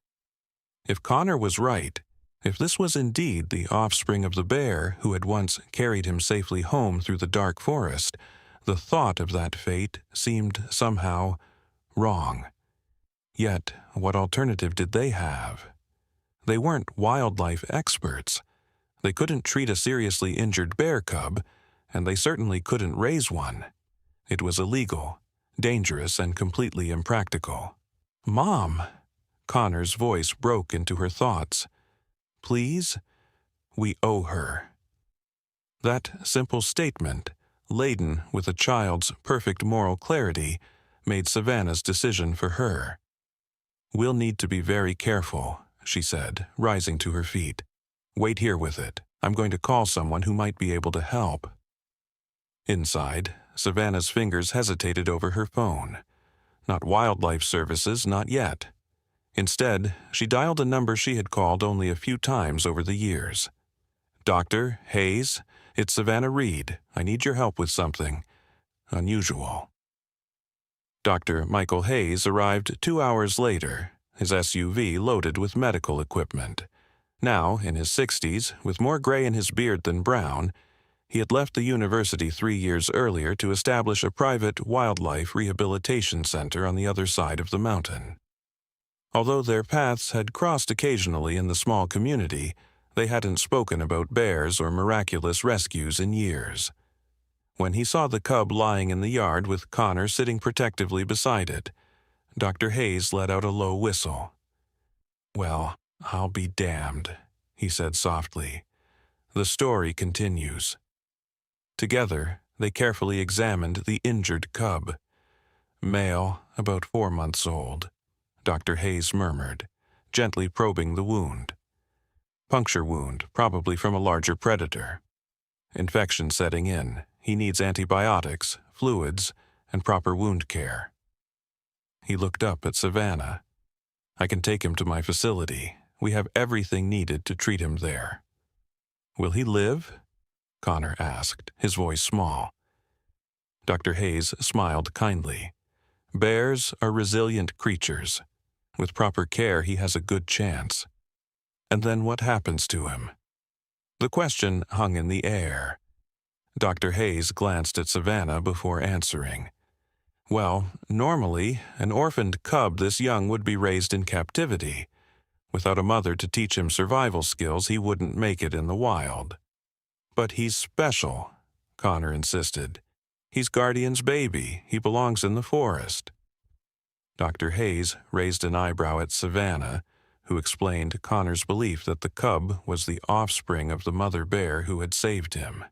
If Connor was right, if this was indeed the offspring of the bear who had once carried him safely home through the dark forest, the thought of that fate seemed somehow wrong. Yet, what alternative did they have? They weren't wildlife experts. They couldn't treat a seriously injured bear cub, and they certainly couldn't raise one. It was illegal, dangerous, and completely impractical. "Mom!" Connor's voice broke into her thoughts. "Please? We owe her." That simple statement, laden with a child's perfect moral clarity, made Savannah's decision for her. "We'll need to be very careful," she said, rising to her feet. "Wait here with it. I'm going to call someone who might be able to help." Inside, Savannah's fingers hesitated over her phone. Not Wildlife Services, not yet. Instead, she dialed a number she had called only a few times over the years. "Dr. Hayes, it's Savannah Reed. I need your help with something unusual." Dr. Michael Hayes arrived 2 hours later, his SUV loaded with medical equipment. Now, in his 60s, with more gray in his beard than brown, he had left the university 3 years earlier to establish a private wildlife rehabilitation center on the other side of the mountain. Although their paths had crossed occasionally in the small community, they hadn't spoken about bears or miraculous rescues in years. When he saw the cub lying in the yard with Connor sitting protectively beside it, Dr. Hayes let out a low whistle. "Well, I'll be damned," he said softly. "The story continues." Together, they carefully examined the injured cub. "Male, about 4 months old," Dr. Hayes murmured, gently probing the wound. "Puncture wound, probably from a larger predator. Infection setting in. He needs antibiotics, fluids, and proper wound care." He looked up at Savannah. "I can take him to my facility. We have everything needed to treat him there." "Will he live?" Connor asked, his voice small. Dr. Hayes smiled kindly. "Bears are resilient creatures. With proper care, he has a good chance." "And then what happens to him?" The question hung in the air. Dr. Hayes glanced at Savannah before answering. "Well, normally, an orphaned cub this young would be raised in captivity. Without a mother to teach him survival skills, he wouldn't make it in the wild." "But he's special," Connor insisted. "He's Guardian's baby. He belongs in the forest." Dr. Hayes raised an eyebrow at Savannah, who explained Connor's belief that the cub was the offspring of the mother bear who had saved him.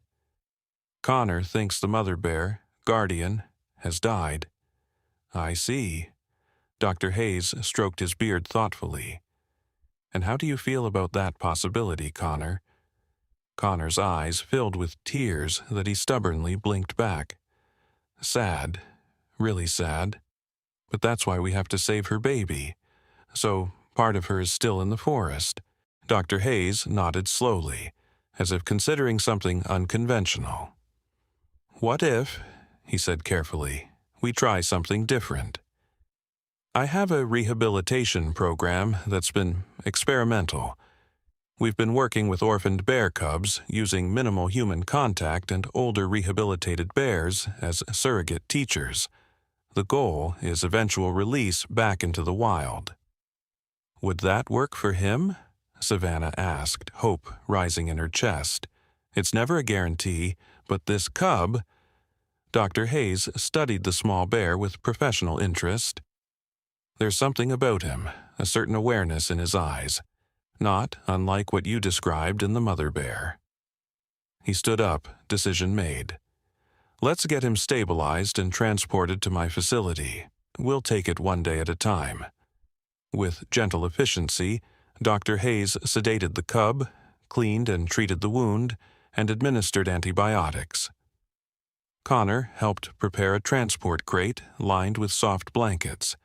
"Connor thinks the mother bear, Guardian, has died." "I see." Dr. Hayes stroked his beard thoughtfully. "And how do you feel about that possibility, Connor?" Connor's eyes filled with tears that he stubbornly blinked back. "Sad, really sad. But that's why we have to save her baby. So part of her is still in the forest." Dr. Hayes nodded slowly, as if considering something unconventional. "What if," he said carefully, "we try something different? I have a rehabilitation program that's been experimental. We've been working with orphaned bear cubs using minimal human contact and older rehabilitated bears as surrogate teachers. The goal is eventual release back into the wild." "Would that work for him?" Savannah asked, hope rising in her chest. "It's never a guarantee, but this cub—" Dr. Hayes studied the small bear with professional interest. "There's something about him, a certain awareness in his eyes. Not unlike what you described in the mother bear." He stood up, decision made. "Let's get him stabilized and transported to my facility. We'll take it one day at a time." With gentle efficiency, Dr. Hayes sedated the cub, cleaned and treated the wound, and administered antibiotics. Connor helped prepare a transport crate lined with soft blankets,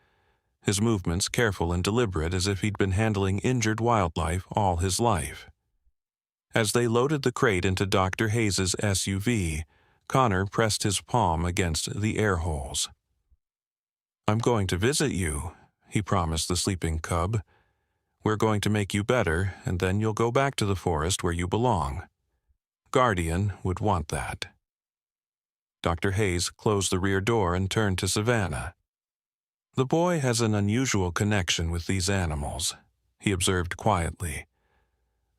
his movements careful and deliberate as if he'd been handling injured wildlife all his life. As they loaded the crate into Dr. Hayes's SUV, Connor pressed his palm against the air holes. "I'm going to visit you," he promised the sleeping cub. "We're going to make you better, and then you'll go back to the forest where you belong. Guardian would want that." Dr. Hayes closed the rear door and turned to Savannah. "The boy has an unusual connection with these animals," he observed quietly.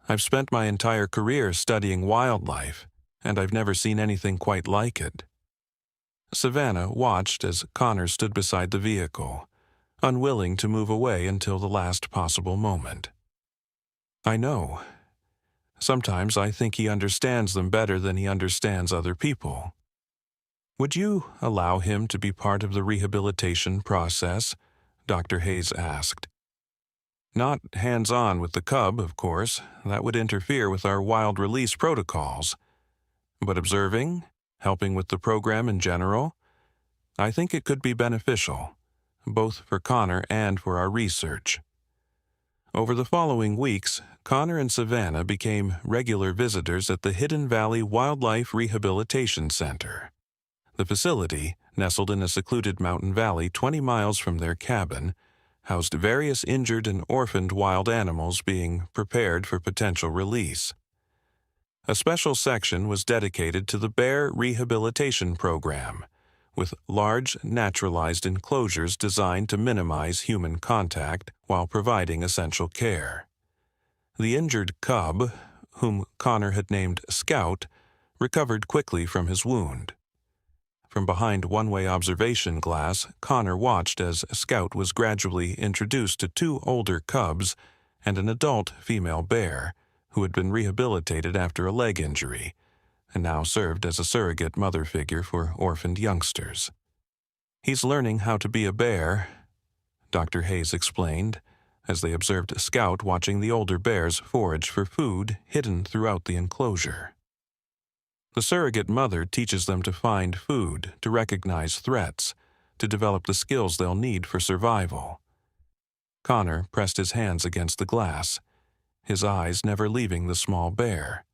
I've spent my entire career studying wildlife, and I've never seen anything quite like it." Savannah watched as Connor stood beside the vehicle, unwilling to move away until the last possible moment. "I know. Sometimes I think he understands them better than he understands other people." "Would you allow him to be part of the rehabilitation process?" Dr. Hayes asked. "Not hands-on with the cub, of course. That would interfere with our wild release protocols. But observing, helping with the program in general, I think it could be beneficial, both for Connor and for our research." Over the following weeks, Connor and Savannah became regular visitors at the Hidden Valley Wildlife Rehabilitation Center. The facility, nestled in a secluded mountain valley 20 miles from their cabin, housed various injured and orphaned wild animals being prepared for potential release. A special section was dedicated to the Bear Rehabilitation Program, with large naturalized enclosures designed to minimize human contact while providing essential care. The injured cub, whom Connor had named Scout, recovered quickly from his wound. From behind one-way observation glass, Connor watched as Scout was gradually introduced to 2 older cubs and an adult female bear, who had been rehabilitated after a leg injury, and now served as a surrogate mother figure for orphaned youngsters. "He's learning how to be a bear," Dr. Hayes explained, as they observed Scout watching the older bears forage for food hidden throughout the enclosure. The surrogate mother teaches them to find food, to recognize threats, to develop the skills they'll need for survival. Connor pressed his hands against the glass, his eyes never leaving the small bear.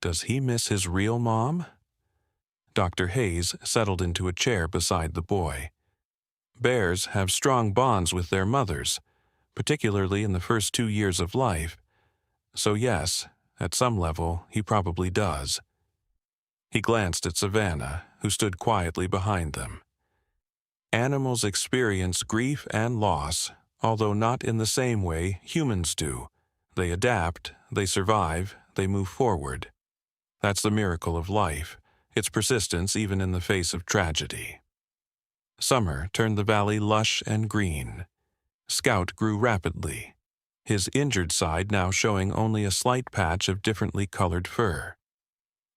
Does he miss his real mom? Dr. Hayes settled into a chair beside the boy. Bears have strong bonds with their mothers, particularly in the first 2 years of life. So yes, at some level, he probably does. He glanced at Savannah, who stood quietly behind them. Animals experience grief and loss, although not in the same way humans do. They adapt, they survive, they move forward. That's the miracle of life, its persistence even in the face of tragedy. Summer turned the valley lush and green. Scout grew rapidly, his injured side now showing only a slight patch of differently colored fur.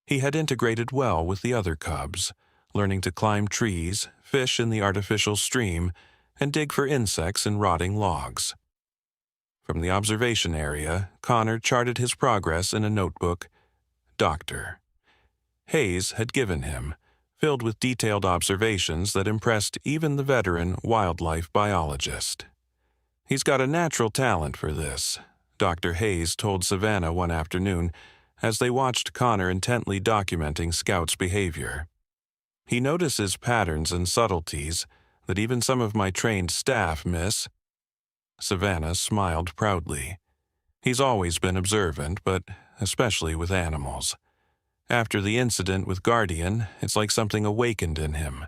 He had integrated well with the other cubs, learning to climb trees, fish in the artificial stream, and dig for insects in rotting logs. From the observation area, Connor charted his progress in a notebook Dr. Hayes had given him, filled with detailed observations that impressed even the veteran wildlife biologist. "He's got a natural talent for this," Dr. Hayes told Savannah one afternoon as they watched Connor intently documenting Scout's behavior. "He notices patterns and subtleties that even some of my trained staff miss." Savannah smiled proudly. "He's always been observant, but especially with animals. After the incident with Guardian, it's like something awakened in him,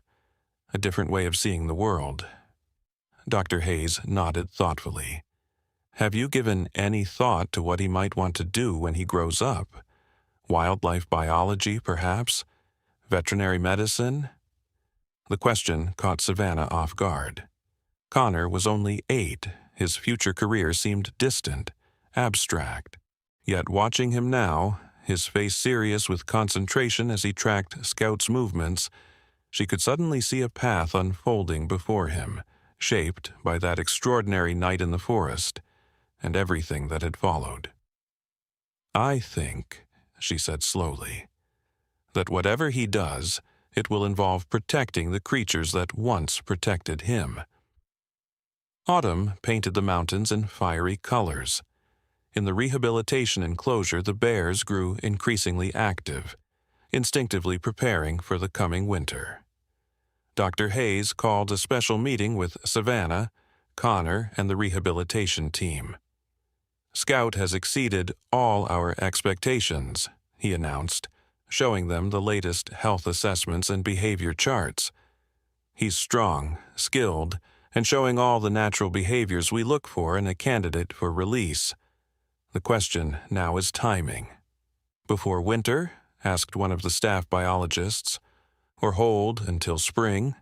a different way of seeing the world." Dr. Hayes nodded thoughtfully. "Have you given any thought to what he might want to do when he grows up? Wildlife biology, perhaps? Veterinary medicine?" The question caught Savannah off guard. Connor was only 8. His future career seemed distant, abstract. Yet watching him now, his face serious with concentration as he tracked Scout's movements, she could suddenly see a path unfolding before him, shaped by that extraordinary night in the forest and everything that had followed. "I think," she said slowly, "that whatever he does, it will involve protecting the creatures that once protected him." Autumn painted the mountains in fiery colors. In the rehabilitation enclosure, the bears grew increasingly active, instinctively preparing for the coming winter. Dr. Hayes called a special meeting with Savannah, Connor, and the rehabilitation team. "Scout has exceeded all our expectations," he announced, showing them the latest health assessments and behavior charts. "He's strong, skilled, and showing all the natural behaviors we look for in a candidate for release. The question now is timing. Before winter, asked one of the staff biologists, or hold until spring?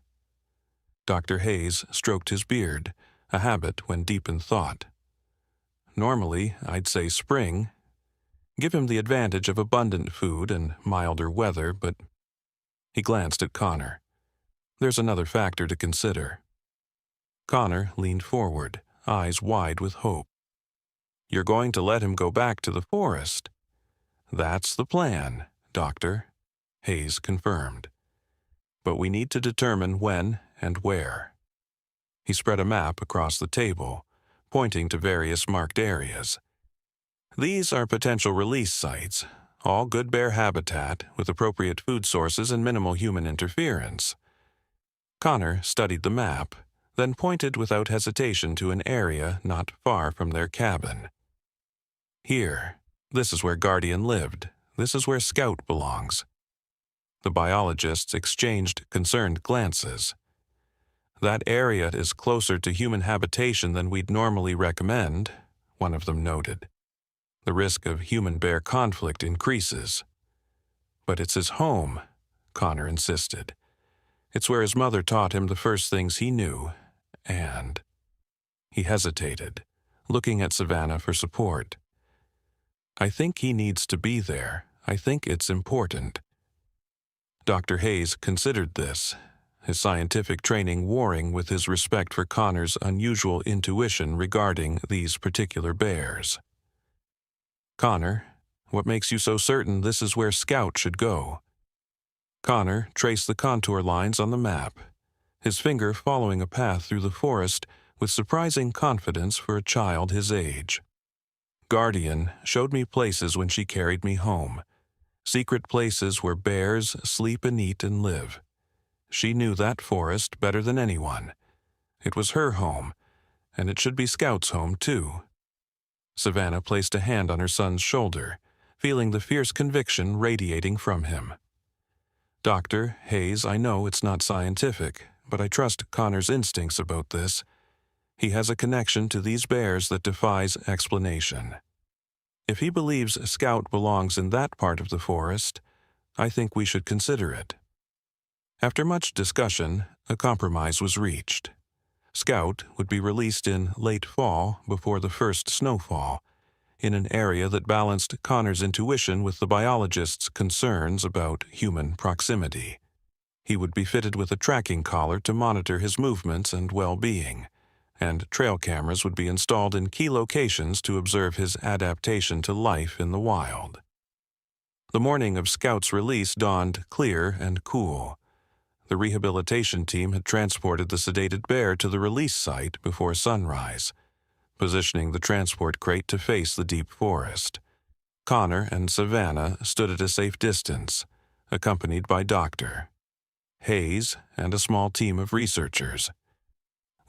Dr. Hayes stroked his beard, a habit when deep in thought. Normally, I'd say spring. Give him the advantage of abundant food and milder weather, but he glanced at Connor. There's another factor to consider. Connor leaned forward, eyes wide with hope. You're going to let him go back to the forest? That's the plan, Doctor, Hayes confirmed. But we need to determine when and where. He spread a map across the table, pointing to various marked areas. These are potential release sites, all good bear habitat with appropriate food sources and minimal human interference. Connor studied the map, then pointed without hesitation to an area not far from their cabin. Here, this is where Guardian lived. This is where Scout belongs. The biologists exchanged concerned glances. That area is closer to human habitation than we'd normally recommend, one of them noted. The risk of human-bear conflict increases. But it's his home, Connor insisted. It's where his mother taught him the first things he knew, and... He hesitated, looking at Savannah for support. I think he needs to be there. I think it's important. Dr. Hayes considered this, his scientific training warring with his respect for Connor's unusual intuition regarding these particular bears. Connor, what makes you so certain this is where Scout should go? Connor traced the contour lines on the map, his finger following a path through the forest with surprising confidence for a child his age. Guardian showed me places when she carried me home, secret places where bears sleep and eat and live. She knew that forest better than anyone. It was her home, and it should be Scout's home too. Savannah placed a hand on her son's shoulder, feeling the fierce conviction radiating from him. Dr. Hayes, I know it's not scientific, but I trust Connor's instincts about this. He has a connection to these bears that defies explanation. If he believes Scout belongs in that part of the forest, I think we should consider it. After much discussion, a compromise was reached. Scout would be released in late fall before the first snowfall, in an area that balanced Connor's intuition with the biologist's concerns about human proximity. He would be fitted with a tracking collar to monitor his movements and well-being, and trail cameras would be installed in key locations to observe his adaptation to life in the wild. The morning of Scout's release dawned clear and cool. The rehabilitation team had transported the sedated bear to the release site before sunrise, positioning the transport crate to face the deep forest. Connor and Savannah stood at a safe distance, accompanied by Dr. Hayes and a small team of researchers.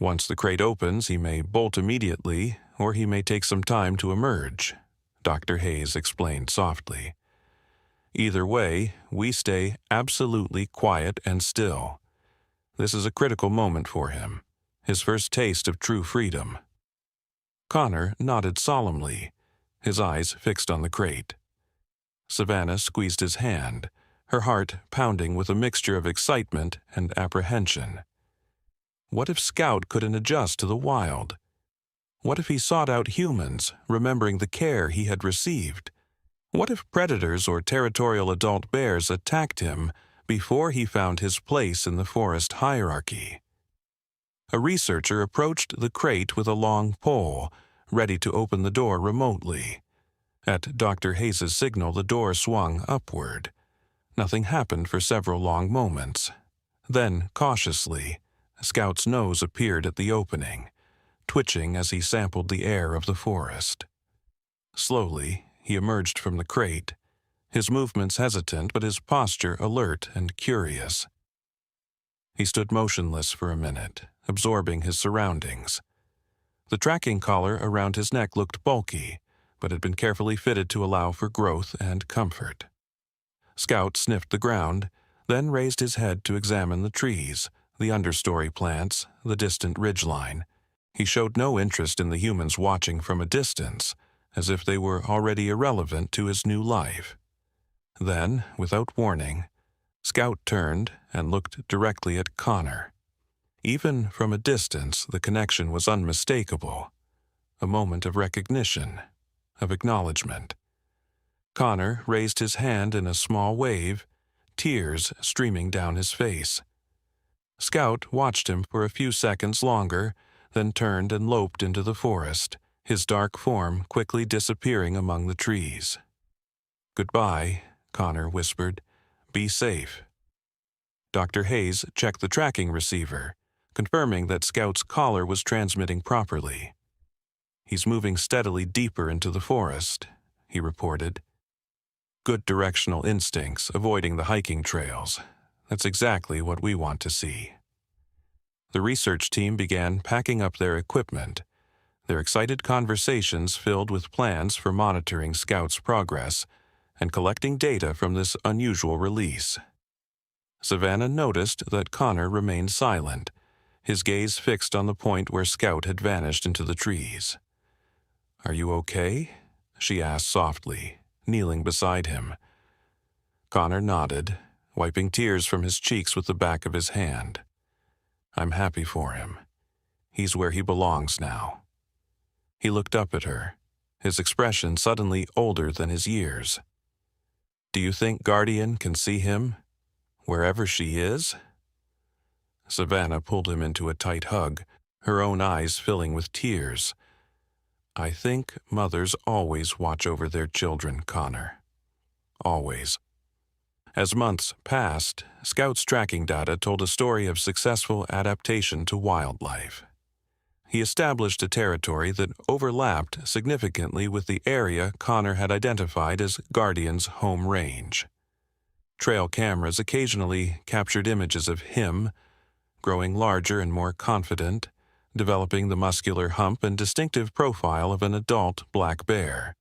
Once the crate opens, he may bolt immediately, or he may take some time to emerge, Dr. Hayes explained softly. Either way, we stay absolutely quiet and still. This is a critical moment for him, his first taste of true freedom. Connor nodded solemnly, his eyes fixed on the crate. Savannah squeezed his hand, her heart pounding with a mixture of excitement and apprehension. What if Scout couldn't adjust to the wild? What if he sought out humans, remembering the care he had received? What if predators or territorial adult bears attacked him before he found his place in the forest hierarchy? A researcher approached the crate with a long pole, ready to open the door remotely. At Dr. Hayes' signal, the door swung upward. Nothing happened for several long moments. Then, cautiously, Scout's nose appeared at the opening, twitching as he sampled the air of the forest. Slowly, he emerged from the crate, his movements hesitant but his posture alert and curious. He stood motionless for a minute, absorbing his surroundings. The tracking collar around his neck looked bulky, but had been carefully fitted to allow for growth and comfort. Scout sniffed the ground, then raised his head to examine the trees, the understory plants, the distant ridgeline. He showed no interest in the humans watching from a distance, as if they were already irrelevant to his new life. Then, without warning, Scout turned and looked directly at Connor. Even from a distance, the connection was unmistakable. A moment of recognition, of acknowledgement. Connor raised his hand in a small wave, tears streaming down his face. Scout watched him for a few seconds longer, then turned and loped into the forest, his dark form quickly disappearing among the trees. "Goodbye," Connor whispered. "Be safe." Dr. Hayes checked the tracking receiver, confirming that Scout's collar was transmitting properly. "He's moving steadily deeper into the forest," he reported. "Good directional instincts, avoiding the hiking trails. That's exactly what we want to see." The research team began packing up their equipment, their excited conversations filled with plans for monitoring Scout's progress and collecting data from this unusual release. Savannah noticed that Connor remained silent, his gaze fixed on the point where Scout had vanished into the trees. "Are you okay?" she asked softly, kneeling beside him. Connor nodded, wiping tears from his cheeks with the back of his hand. "I'm happy for him. He's where he belongs now." He looked up at her, his expression suddenly older than his years. "Do you think Guardian can see him, wherever she is?" Savannah pulled him into a tight hug, her own eyes filling with tears. "I think mothers always watch over their children, Connor. Always." As months passed, Scout's tracking data told a story of successful adaptation to wildlife. He established a territory that overlapped significantly with the area Connor had identified as Guardian's home range. Trail cameras occasionally captured images of him, growing larger and more confident, developing the muscular hump and distinctive profile of an adult black bear.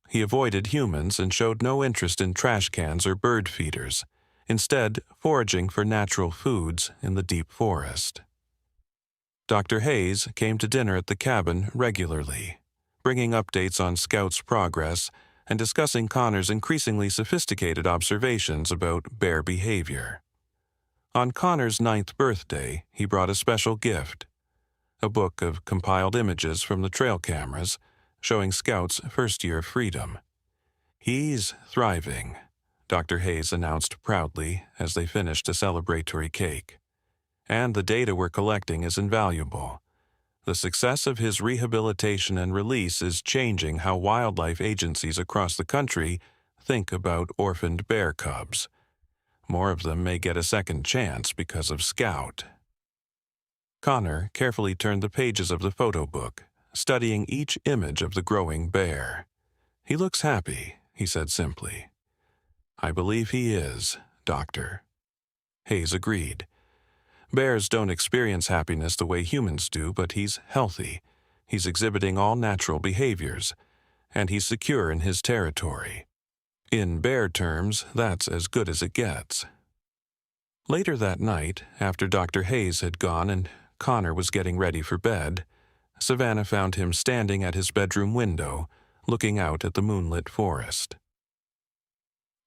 He avoided humans and showed no interest in trash cans or bird feeders, instead foraging for natural foods in the deep forest. Dr. Hayes came to dinner at the cabin regularly, bringing updates on Scout's progress and discussing Connor's increasingly sophisticated observations about bear behavior. On Connor's 9th birthday, he brought a special gift, a book of compiled images from the trail cameras, showing Scout's first year of freedom. "He's thriving," Dr. Hayes announced proudly as they finished a celebratory cake. "And the data we're collecting is invaluable. The success of his rehabilitation and release is changing how wildlife agencies across the country think about orphaned bear cubs. More of them may get a second chance because of Scout." Connor carefully turned the pages of the photo book, studying each image of the growing bear. "He looks happy," he said simply. "I believe he is, Doctor." Hayes agreed. "Bears don't experience happiness the way humans do, but he's healthy. He's exhibiting all natural behaviors, and he's secure in his territory. In bear terms, that's as good as it gets." Later that night, after Dr. Hayes had gone and Connor was getting ready for bed, Savannah found him standing at his bedroom window, looking out at the moonlit forest.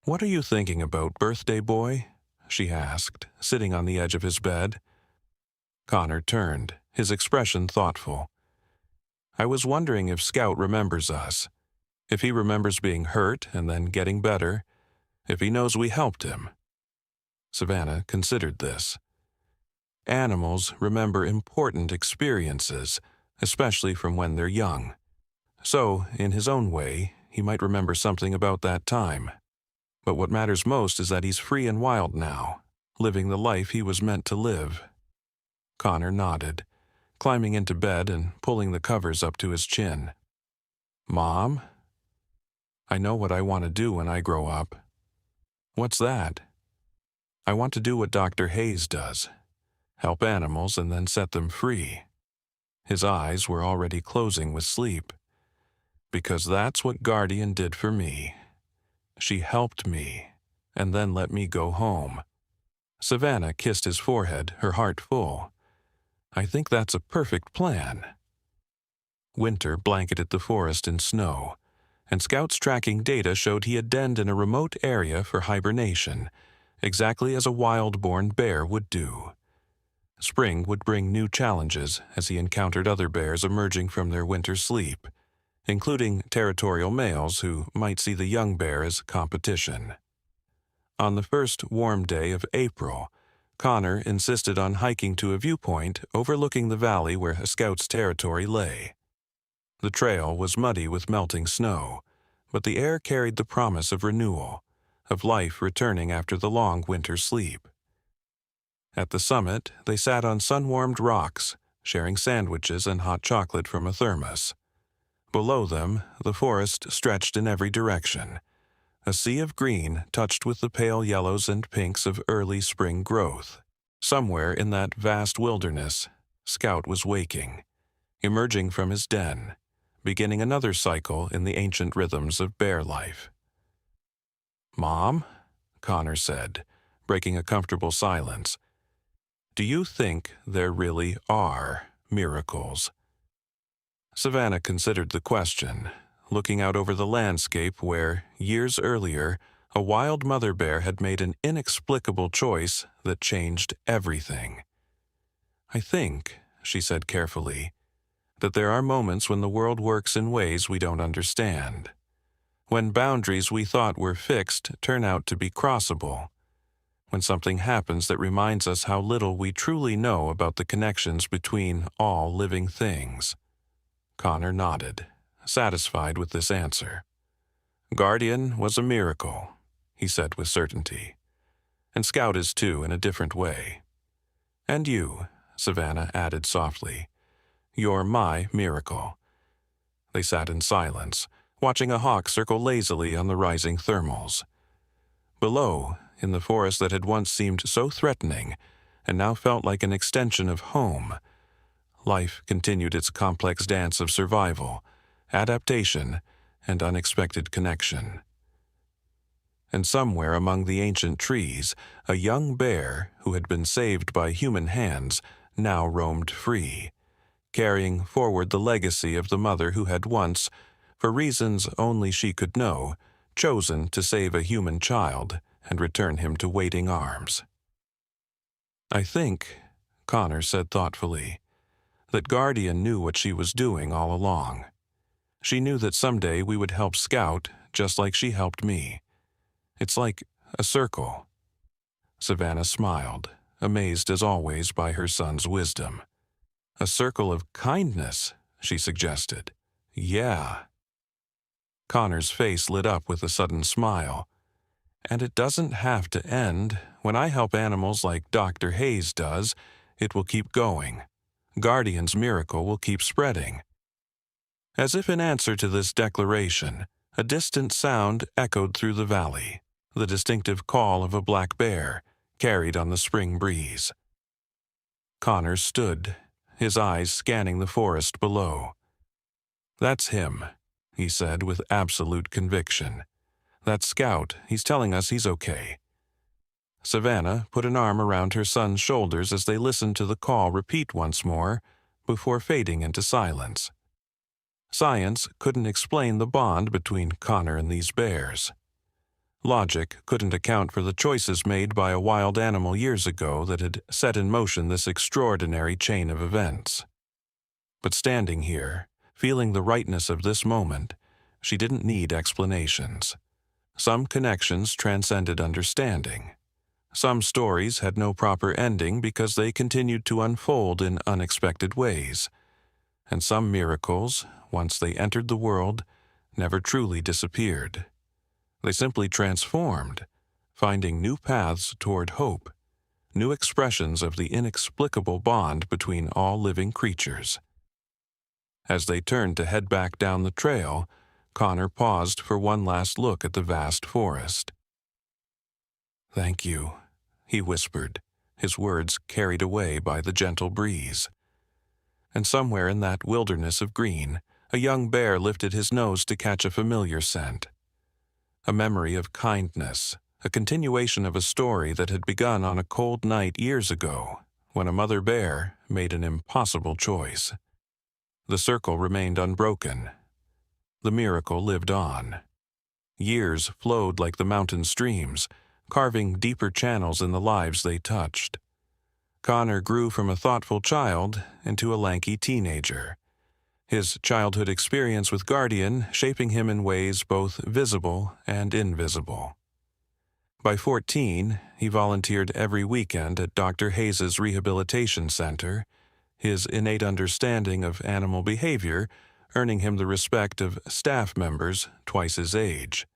"What are you thinking about, birthday boy?" she asked, sitting on the edge of his bed. Connor turned, his expression thoughtful. "I was wondering if Scout remembers us, if he remembers being hurt and then getting better, if he knows we helped him." Savannah considered this. Animals remember important experiences, especially from when they're young. So, in his own way, he might remember something about that time. But what matters most is that he's free and wild now, living the life he was meant to live. Connor nodded, climbing into bed and pulling the covers up to his chin. "Mom? I know what I want to do when I grow up." "What's that?" "I want to do what Dr. Hayes does. Help animals and then set them free." His eyes were already closing with sleep. "Because that's what Guardian did for me. She helped me, and then let me go home." Savannah kissed his forehead, her heart full. "I think that's a perfect plan." Winter blanketed the forest in snow, and Scout's tracking data showed he had denned in a remote area for hibernation, exactly as a wild-born bear would do. Spring would bring new challenges as he encountered other bears emerging from their winter sleep, including territorial males who might see the young bear as competition. On the first warm day of April, Connor insisted on hiking to a viewpoint overlooking the valley where Scout's territory lay. The trail was muddy with melting snow, but the air carried the promise of renewal, of life returning after the long winter sleep. At the summit, they sat on sun-warmed rocks, sharing sandwiches and hot chocolate from a thermos. Below them, the forest stretched in every direction, a sea of green touched with the pale yellows and pinks of early spring growth. Somewhere in that vast wilderness, Scout was waking, emerging from his den, beginning another cycle in the ancient rhythms of bear life. "Mom," Connor said, breaking a comfortable silence, "do you think there really are miracles?" Savannah considered the question, looking out over the landscape where, years earlier, a wild mother bear had made an inexplicable choice that changed everything. "I think," she said carefully, "that there are moments when the world works in ways we don't understand. When boundaries we thought were fixed turn out to be crossable. When something happens that reminds us how little we truly know about the connections between all living things." Connor nodded, satisfied with this answer. "Guardian was a miracle," he said with certainty. "And Scout is too, in a different way. And you," Savannah added softly, "you're my miracle." They sat in silence, watching a hawk circle lazily on the rising thermals. Below, in the forest that had once seemed so threatening and now felt like an extension of home, life continued its complex dance of survival, adaptation, and unexpected connection. And somewhere among the ancient trees, a young bear who had been saved by human hands now roamed free, carrying forward the legacy of the mother who had once, for reasons only she could know, chosen to save a human child and return him to waiting arms. "I think," Connor said thoughtfully, "that Guardian knew what she was doing all along. She knew that someday we would help Scout just like she helped me. It's like a circle." Savannah smiled, amazed as always by her son's wisdom. "A circle of kindness," she suggested. "Yeah." Connor's face lit up with a sudden smile. "And it doesn't have to end. When I help animals like Dr. Hayes does, it will keep going. Guardian's miracle will keep spreading." As if in answer to this declaration, a distant sound echoed through the valley, the distinctive call of a black bear, carried on the spring breeze. Connor stood, his eyes scanning the forest below. "That's him," he said with absolute conviction. "That's Scout. He's telling us he's okay." Savannah put an arm around her son's shoulders as they listened to the call repeat once more, before fading into silence. Science couldn't explain the bond between Connor and these bears. Logic couldn't account for the choices made by a wild animal years ago that had set in motion this extraordinary chain of events. But standing here, feeling the rightness of this moment, she didn't need explanations. Some connections transcended understanding. Some stories had no proper ending because they continued to unfold in unexpected ways. And some miracles, once they entered the world, never truly disappeared. They simply transformed, finding new paths toward hope, new expressions of the inexplicable bond between all living creatures. As they turned to head back down the trail, Connor paused for one last look at the vast forest. "Thank you," he whispered, his words carried away by the gentle breeze. And somewhere in that wilderness of green, a young bear lifted his nose to catch a familiar scent. A memory of kindness, a continuation of a story that had begun on a cold night years ago, when a mother bear made an impossible choice. The circle remained unbroken. The miracle lived on. Years flowed like the mountain streams, carving deeper channels in the lives they touched. Connor grew from a thoughtful child into a lanky teenager, his childhood experience with Guardian shaping him in ways both visible and invisible. By 14, he volunteered every weekend at Dr. Hayes's rehabilitation center, his innate understanding of animal behavior earning him the respect of staff members twice his age.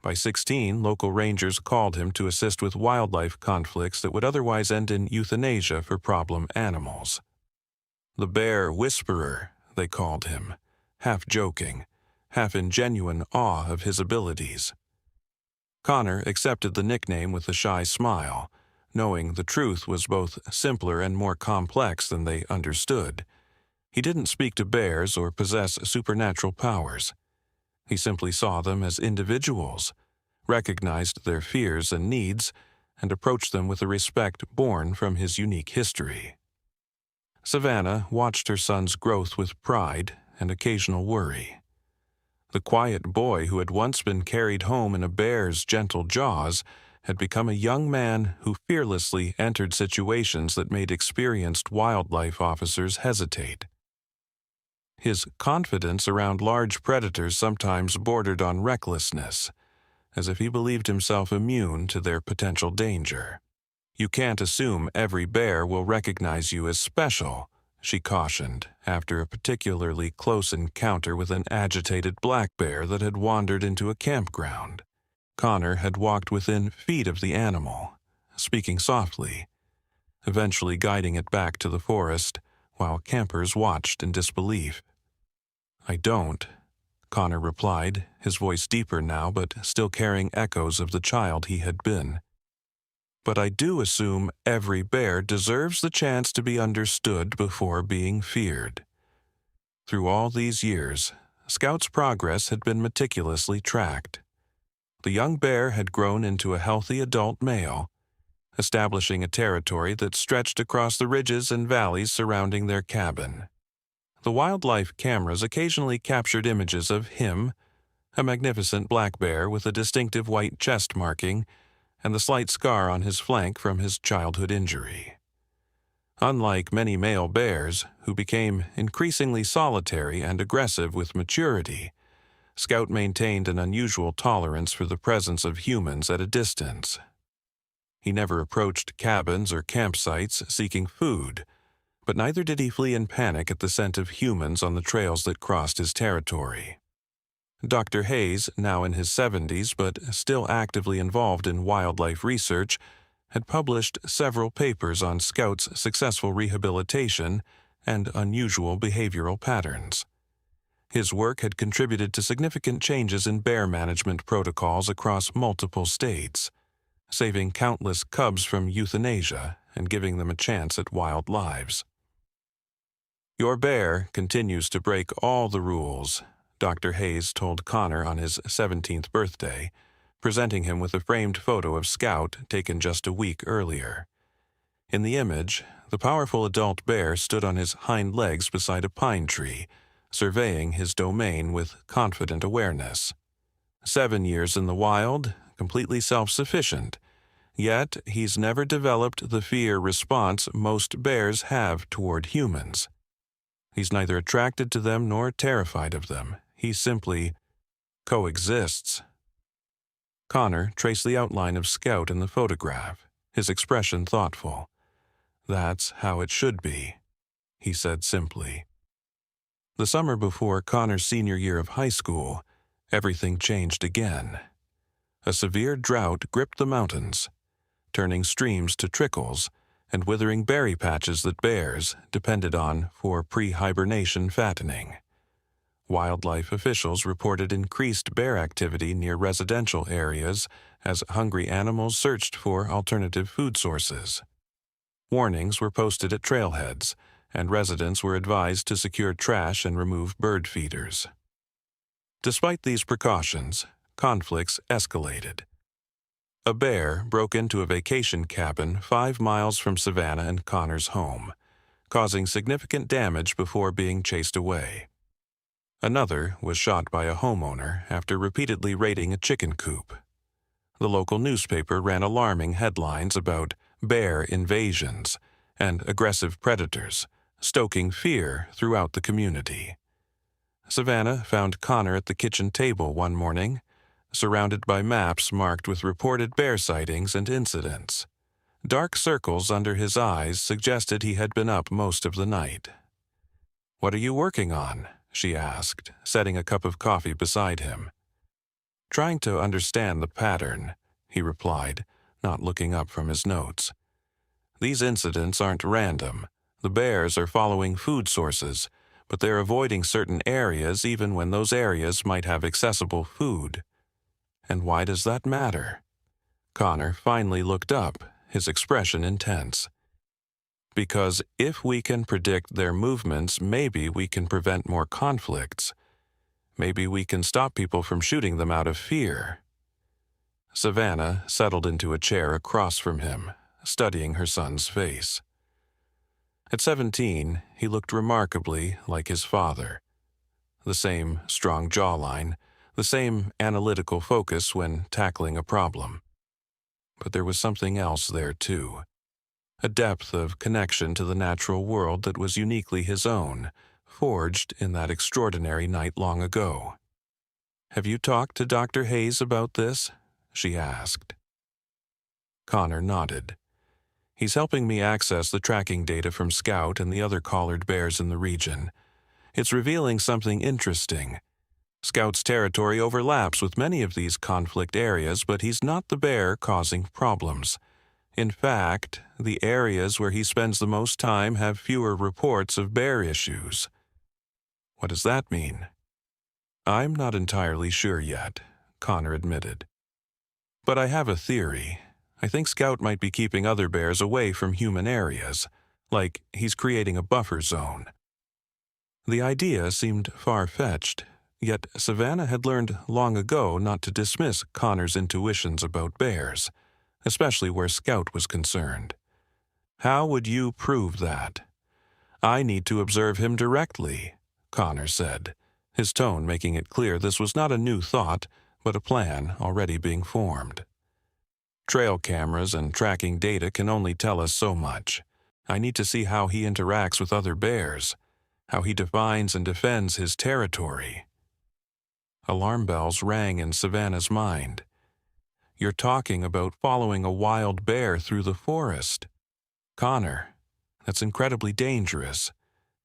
By 16, local rangers called him to assist with wildlife conflicts that would otherwise end in euthanasia for problem animals. The Bear Whisperer, they called him, half joking, half in genuine awe of his abilities. Connor accepted the nickname with a shy smile, knowing the truth was both simpler and more complex than they understood. He didn't speak to bears or possess supernatural powers. He simply saw them as individuals, recognized their fears and needs, and approached them with a respect born from his unique history. Savannah watched her son's growth with pride and occasional worry. The quiet boy who had once been carried home in a bear's gentle jaws had become a young man who fearlessly entered situations that made experienced wildlife officers hesitate. His confidence around large predators sometimes bordered on recklessness, as if he believed himself immune to their potential danger. "You can't assume every bear will recognize you as special," she cautioned after a particularly close encounter with an agitated black bear that had wandered into a campground. Connor had walked within feet of the animal, speaking softly, eventually guiding it back to the forest while campers watched in disbelief. "I don't," Connor replied, his voice deeper now but still carrying echoes of the child he had been. "But I do assume every bear deserves the chance to be understood before being feared." Through all these years, Scout's progress had been meticulously tracked. The young bear had grown into a healthy adult male, establishing a territory that stretched across the ridges and valleys surrounding their cabin. The wildlife cameras occasionally captured images of him, a magnificent black bear with a distinctive white chest marking and the slight scar on his flank from his childhood injury. Unlike many male bears, who became increasingly solitary and aggressive with maturity, Scout maintained an unusual tolerance for the presence of humans at a distance. He never approached cabins or campsites seeking food, but neither did he flee in panic at the scent of humans on the trails that crossed his territory. Dr. Hayes, now in his 70s but still actively involved in wildlife research, had published several papers on Scout's successful rehabilitation and unusual behavioral patterns. His work had contributed to significant changes in bear management protocols across multiple states, saving countless cubs from euthanasia and giving them a chance at wild lives. "Your bear continues to break all the rules," Dr. Hayes told Connor on his 17th birthday, presenting him with a framed photo of Scout taken just a week earlier. In the image, the powerful adult bear stood on his hind legs beside a pine tree, surveying his domain with confident awareness. 7 years in the wild, completely self-sufficient, yet he's never developed the fear response most bears have toward humans. He's neither attracted to them nor terrified of them. He simply coexists. Connor traced the outline of Scout in the photograph, his expression thoughtful. "That's how it should be," he said simply. The summer before Connor's senior year of high school, everything changed again. A severe drought gripped the mountains, turning streams to trickles and withering berry patches that bears depended on for pre-hibernation fattening. Wildlife officials reported increased bear activity near residential areas as hungry animals searched for alternative food sources. Warnings were posted at trailheads, and residents were advised to secure trash and remove bird feeders. Despite these precautions, conflicts escalated. A bear broke into a vacation cabin 5 miles from Savannah and Connor's home, causing significant damage before being chased away. Another was shot by a homeowner after repeatedly raiding a chicken coop. The local newspaper ran alarming headlines about bear invasions and aggressive predators, stoking fear throughout the community. Savannah found Connor at the kitchen table one morning, surrounded by maps marked with reported bear sightings and incidents. Dark circles under his eyes suggested he had been up most of the night. "What are you working on?" she asked, setting a cup of coffee beside him. "Trying to understand the pattern," he replied, not looking up from his notes. "These incidents aren't random. The bears are following food sources, but they're avoiding certain areas even when those areas might have accessible food. And why does that matter?" Connor finally looked up, his expression intense. "Because if we can predict their movements, maybe we can prevent more conflicts. Maybe we can stop people from shooting them out of fear." Savannah settled into a chair across from him, studying her son's face. At 17, he looked remarkably like his father. The same strong jawline, the same analytical focus when tackling a problem. But there was something else there, too. A depth of connection to the natural world that was uniquely his own, forged in that extraordinary night long ago. "Have you talked to Dr. Hayes about this?" she asked. Connor nodded. "He's helping me access the tracking data from Scout and the other collared bears in the region. It's revealing something interesting. Scout's territory overlaps with many of these conflict areas, but he's not the bear causing problems. In fact, the areas where he spends the most time have fewer reports of bear issues." "What does that mean?" "I'm not entirely sure yet," Connor admitted. "But I have a theory. I think Scout might be keeping other bears away from human areas, like he's creating a buffer zone." The idea seemed far-fetched, yet Savannah had learned long ago not to dismiss Connor's intuitions about bears, especially where Scout was concerned. "How would you prove that?" "I need to observe him directly," Connor said, his tone making it clear this was not a new thought, but a plan already being formed. "Trail cameras and tracking data can only tell us so much. I need to see how he interacts with other bears, how he defines and defends his territory." Alarm bells rang in Savannah's mind. "You're talking about following a wild bear through the forest. Connor, that's incredibly dangerous,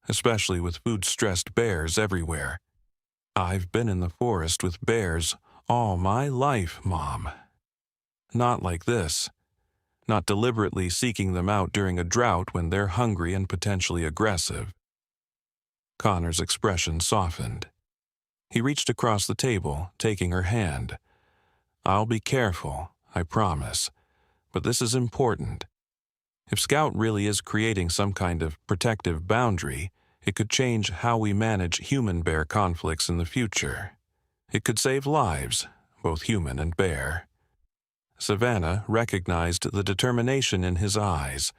especially with food-stressed bears everywhere. I've been in the forest with bears all my life, Mom. Not like this. Not deliberately seeking them out during a drought when they're hungry and potentially aggressive." Connor's expression softened. He reached across the table, taking her hand. "I'll be careful, I promise. But this is important. If Scout really is creating some kind of protective boundary, it could change how we manage human-bear conflicts in the future. It could save lives, both human and bear." Savannah recognized the determination in his eyes,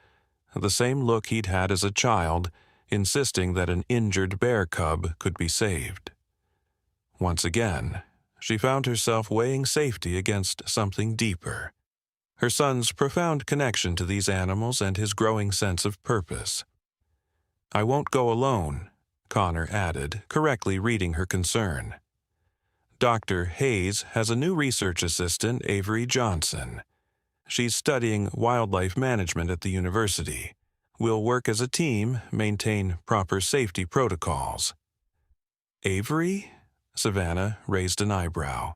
the same look he'd had as a child, insisting that an injured bear cub could be saved. Once again, she found herself weighing safety against something deeper. Her son's profound connection to these animals and his growing sense of purpose. "I won't go alone," Connor added, correctly reading her concern. "Dr. Hayes has a new research assistant, Avery Johnson. She's studying wildlife management at the university. We'll work as a team, maintain proper safety protocols." "Avery?" Savannah raised an eyebrow.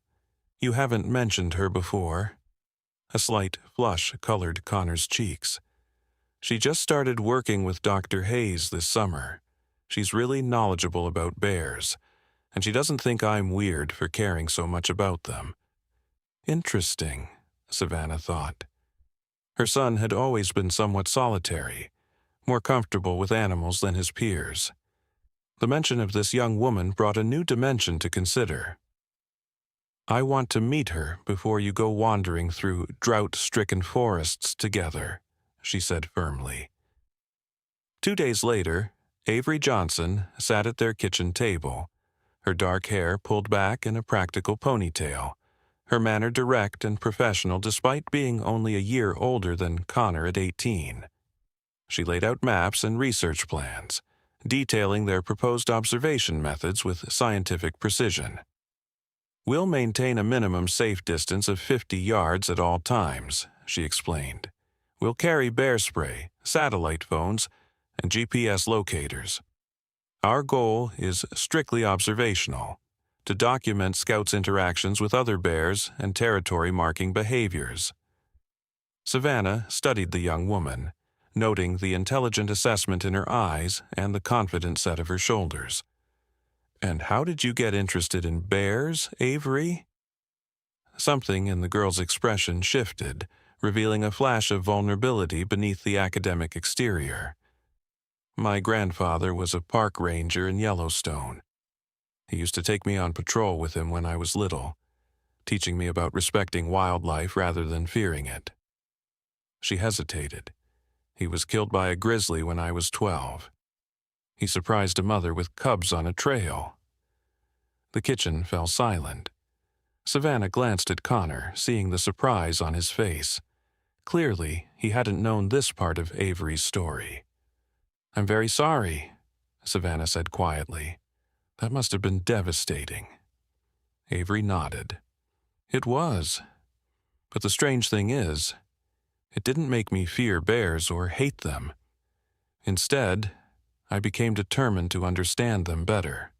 "You haven't mentioned her before." A slight flush colored Connor's cheeks. "She just started working with Dr. Hayes this summer. She's really knowledgeable about bears, and she doesn't think I'm weird for caring so much about them." Interesting, Savannah thought. Her son had always been somewhat solitary, more comfortable with animals than his peers. The mention of this young woman brought a new dimension to consider. "I want to meet her before you go wandering through drought-stricken forests together," she said firmly. 2 days later, Avery Johnson sat at their kitchen table, her dark hair pulled back in a practical ponytail, her manner direct and professional despite being only a year older than Connor at 18. She laid out maps and research plans, detailing their proposed observation methods with scientific precision. "We'll maintain a minimum safe distance of 50 yards at all times," she explained. "We'll carry bear spray, satellite phones, and GPS locators. Our goal is strictly observational, to document Scouts' interactions with other bears and territory-marking behaviors." Savannah studied the young woman, noting the intelligent assessment in her eyes and the confident set of her shoulders. "And how did you get interested in bears, Avery?" Something in the girl's expression shifted, revealing a flash of vulnerability beneath the academic exterior. "My grandfather was a park ranger in Yellowstone. He used to take me on patrol with him when I was little, teaching me about respecting wildlife rather than fearing it." She hesitated. "He was killed by a grizzly when I was 12. He surprised a mother with cubs on a trail." The kitchen fell silent. Savannah glanced at Connor, seeing the surprise on his face. Clearly, he hadn't known this part of Avery's story. "I'm very sorry," Savannah said quietly. "That must have been devastating." Avery nodded. "It was. But the strange thing is, it didn't make me fear bears or hate them. Instead, I became determined to understand them better.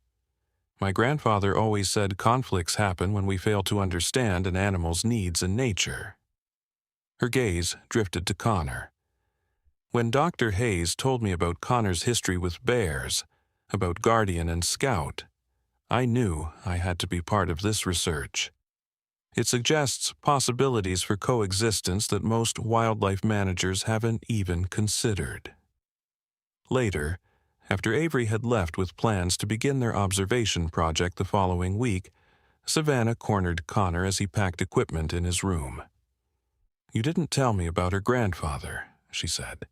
My grandfather always said conflicts happen when we fail to understand an animal's needs in nature." Her gaze drifted to Connor. "When Dr. Hayes told me about Connor's history with bears, about Guardian and Scout, I knew I had to be part of this research. It suggests possibilities for coexistence that most wildlife managers haven't even considered." Later, after Avery had left with plans to begin their observation project the following week, Savannah cornered Connor as he packed equipment in his room. "You didn't tell me about her grandfather," she said.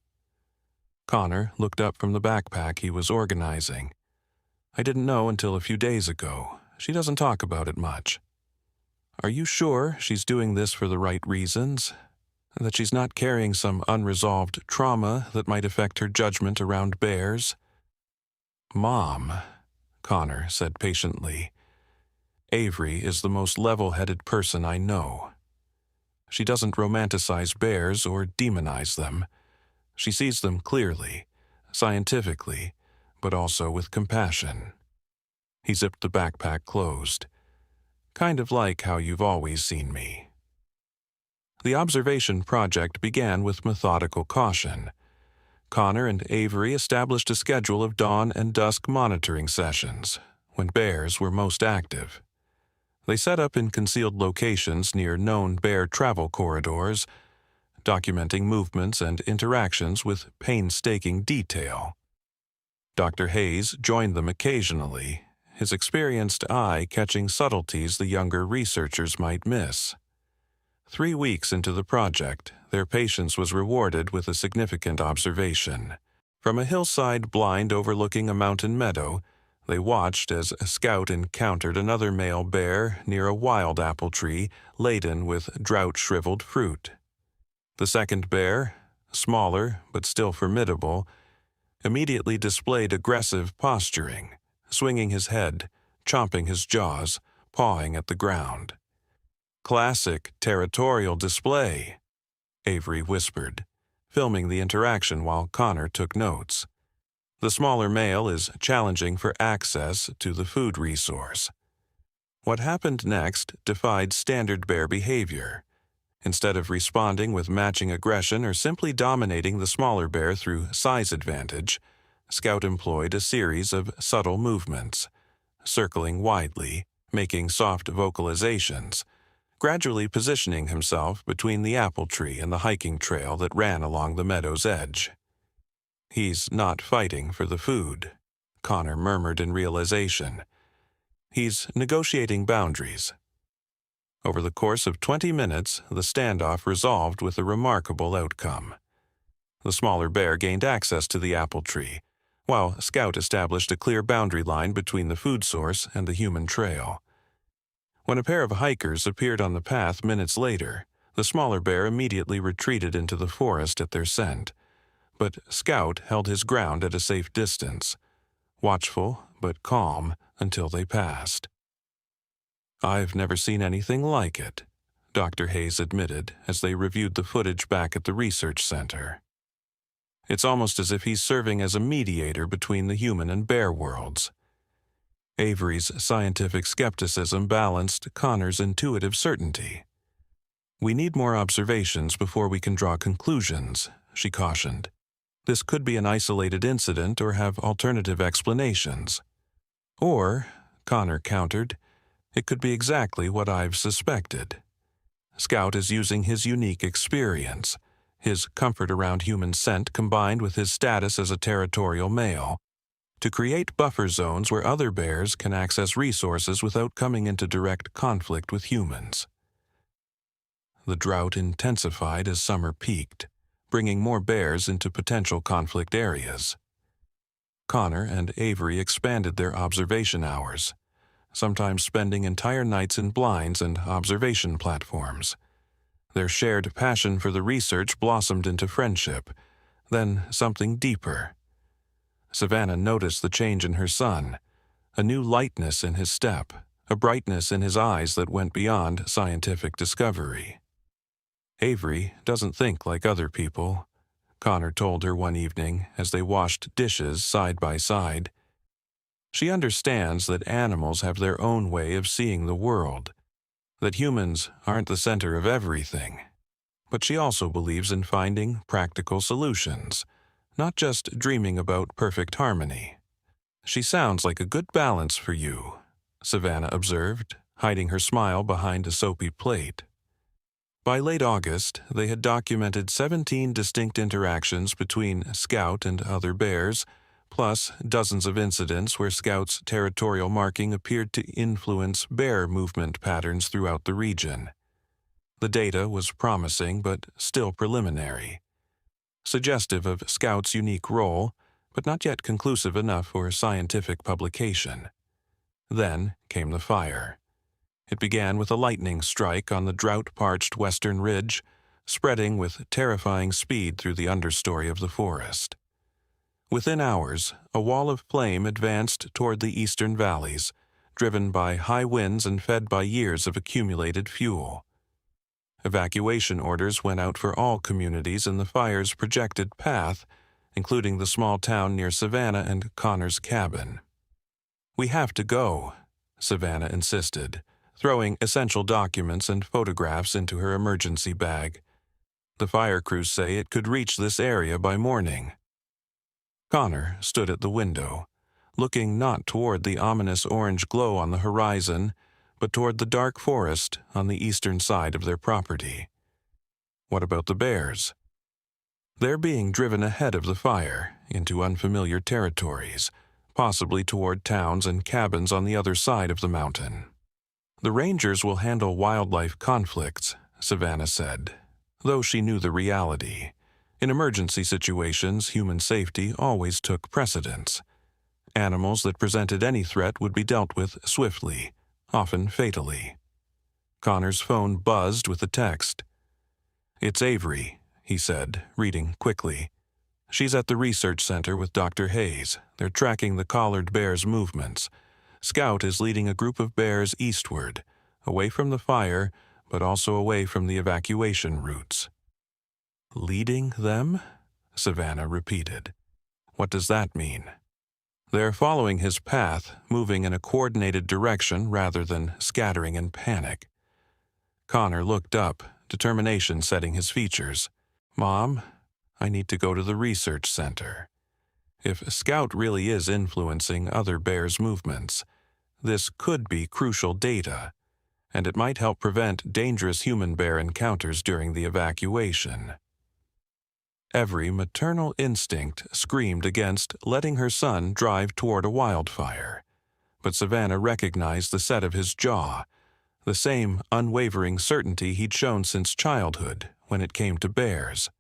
Connor looked up from the backpack he was organizing. "I didn't know until a few days ago. She doesn't talk about it much." "Are you sure she's doing this for the right reasons? That she's not carrying some unresolved trauma that might affect her judgment around bears?" "Mom," Connor said patiently, "Avery is the most level-headed person I know. She doesn't romanticize bears or demonize them. She sees them clearly, scientifically, but also with compassion." He zipped the backpack closed. "Kind of like how you've always seen me." The observation project began with methodical caution. Connor and Avery established a schedule of dawn and dusk monitoring sessions, when bears were most active. They set up in concealed locations near known bear travel corridors, documenting movements and interactions with painstaking detail. Dr. Hayes joined them occasionally, his experienced eye catching subtleties the younger researchers might miss. 3 weeks into the project, their patience was rewarded with a significant observation. From a hillside blind overlooking a mountain meadow, they watched as a Scout encountered another male bear near a wild apple tree laden with drought-shriveled fruit. The second bear, smaller but still formidable, immediately displayed aggressive posturing, swinging his head, chomping his jaws, pawing at the ground. "Classic territorial display," Avery whispered, filming the interaction while Connor took notes. The smaller male is challenging for access to the food resource. What happened next defied standard bear behavior. Instead of responding with matching aggression or simply dominating the smaller bear through size advantage, Scout employed a series of subtle movements, circling widely, making soft vocalizations, gradually positioning himself between the apple tree and the hiking trail that ran along the meadow's edge. "He's not fighting for the food," Connor murmured in realization. "He's negotiating boundaries." Over the course of 20 minutes, the standoff resolved with a remarkable outcome. The smaller bear gained access to the apple tree, while Scout established a clear boundary line between the food source and the human trail. When a pair of hikers appeared on the path minutes later, the smaller bear immediately retreated into the forest at their scent, but Scout held his ground at a safe distance, watchful but calm until they passed. "I've never seen anything like it," Dr. Hayes admitted as they reviewed the footage back at the research center. "It's almost as if he's serving as a mediator between the human and bear worlds." Avery's scientific skepticism balanced Connor's intuitive certainty. "We need more observations before we can draw conclusions," she cautioned. "This could be an isolated incident or have alternative explanations." "Or," Connor countered, "it could be exactly what I've suspected. Scout is using his unique experience, his comfort around human scent combined with his status as a territorial male, to create buffer zones where other bears can access resources without coming into direct conflict with humans." The drought intensified as summer peaked, bringing more bears into potential conflict areas. Connor and Avery expanded their observation hours, sometimes spending entire nights in blinds and observation platforms. Their shared passion for the research blossomed into friendship, then something deeper. Savannah noticed the change in her son, a new lightness in his step, a brightness in his eyes that went beyond scientific discovery. "Avery doesn't think like other people," Connor told her one evening as they washed dishes side by side. "She understands that animals have their own way of seeing the world, that humans aren't the center of everything. But she also believes in finding practical solutions, not just dreaming about perfect harmony." "She sounds like a good balance for you," Savannah observed, hiding her smile behind a soapy plate. By late August, they had documented 17 distinct interactions between Scout and other bears, plus dozens of incidents where Scout's territorial marking appeared to influence bear movement patterns throughout the region. The data was promising but still preliminary, suggestive of Scout's unique role, but not yet conclusive enough for scientific publication. Then came the fire. It began with a lightning strike on the drought-parched western ridge, spreading with terrifying speed through the understory of the forest. Within hours, a wall of flame advanced toward the eastern valleys, driven by high winds and fed by years of accumulated fuel. Evacuation orders went out for all communities in the fire's projected path, including the small town near Savannah and Connor's cabin. "We have to go," Savannah insisted, throwing essential documents and photographs into her emergency bag. "The fire crews say it could reach this area by morning." Connor stood at the window, looking not toward the ominous orange glow on the horizon, but toward the dark forest on the eastern side of their property. What about the bears? They're being driven ahead of the fire into unfamiliar territories, possibly toward towns and cabins on the other side of the mountain. "The rangers will handle wildlife conflicts," Savannah said, though she knew the reality. In emergency situations, human safety always took precedence. Animals that presented any threat would be dealt with swiftly, often fatally. Connor's phone buzzed with a text. "It's Avery," he said, reading quickly. "She's at the research center with Dr. Hayes. They're tracking the collared bear's movements. Scout is leading a group of bears eastward, away from the fire, but also away from the evacuation routes." "Leading them?" Savannah repeated. "What does that mean?" "They're following his path, moving in a coordinated direction rather than scattering in panic." Connor looked up, determination setting his features. "Mom, I need to go to the research center. If Scout really is influencing other bears' movements, this could be crucial data, and it might help prevent dangerous human-bear encounters during the evacuation." Every maternal instinct screamed against letting her son drive toward a wildfire, but Savannah recognized the set of his jaw, the same unwavering certainty he'd shown since childhood when it came to bears.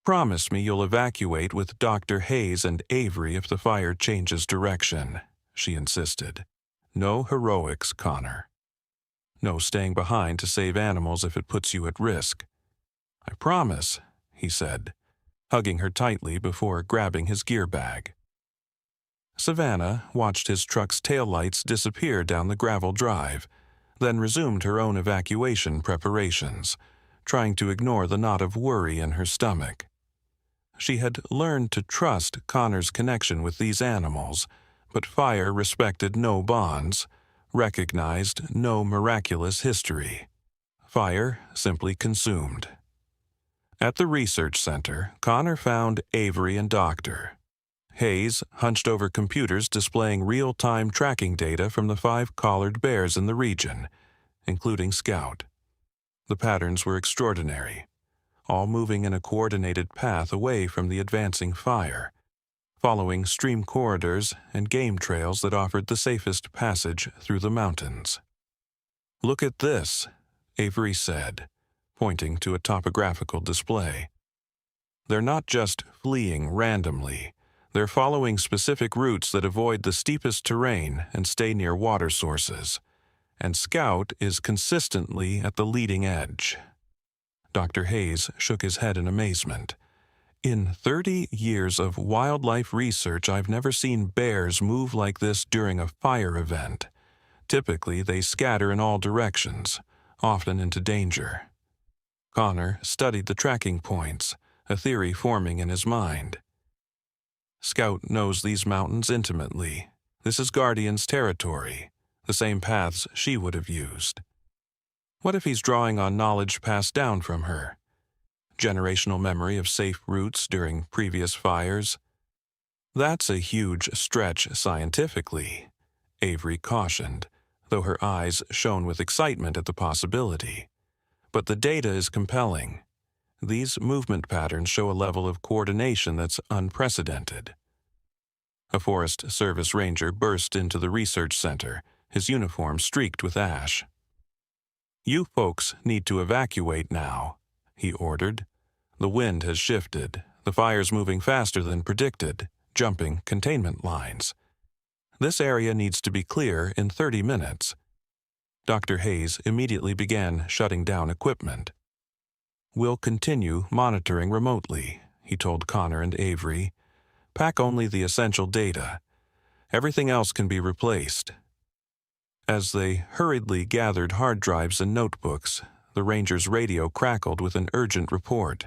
Promise me you'll evacuate with Dr. Hayes and Avery if the fire changes direction, she insisted. No heroics, Connor. No staying behind to save animals if it puts you at risk. I promise, he said, hugging her tightly before grabbing his gear bag. Savannah watched his truck's taillights disappear down the gravel drive, then resumed her own evacuation preparations, trying to ignore the knot of worry in her stomach. She had learned to trust Connor's connection with these animals, but fire respected no bonds, recognized no miraculous history. Fire simply consumed. At the research center, Connor found Avery and Dr. Hayes hunched over computers displaying real-time tracking data from the 5 collared bears in the region, including Scout. The patterns were extraordinary, all moving in a coordinated path away from the advancing fire, following stream corridors and game trails that offered the safest passage through the mountains. "Look at this," Avery said, pointing to a topographical display. "They're not just fleeing randomly. They're following specific routes that avoid the steepest terrain and stay near water sources. And Scout is consistently at the leading edge." Dr. Hayes shook his head in amazement. "In 30 years of wildlife research, I've never seen bears move like this during a fire event. Typically, they scatter in all directions, often into danger." Connor studied the tracking points, a theory forming in his mind. "Scout knows these mountains intimately. This is Guardian's territory, the same paths she would have used. What if he's drawing on knowledge passed down from her? Generational memory of safe routes during previous fires? That's a huge stretch scientifically," Avery cautioned, though her eyes shone with excitement at the possibility. "But the data is compelling. These movement patterns show a level of coordination that's unprecedented." A Forest Service ranger burst into the research center, his uniform streaked with ash. "You folks need to evacuate now," he ordered. "The wind has shifted. The fire's moving faster than predicted, jumping containment lines. This area needs to be clear in 30 minutes. Dr. Hayes immediately began shutting down equipment. "We'll continue monitoring remotely," he told Connor and Avery. "Pack only the essential data. Everything else can be replaced." As they hurriedly gathered hard drives and notebooks, the ranger's radio crackled with an urgent report.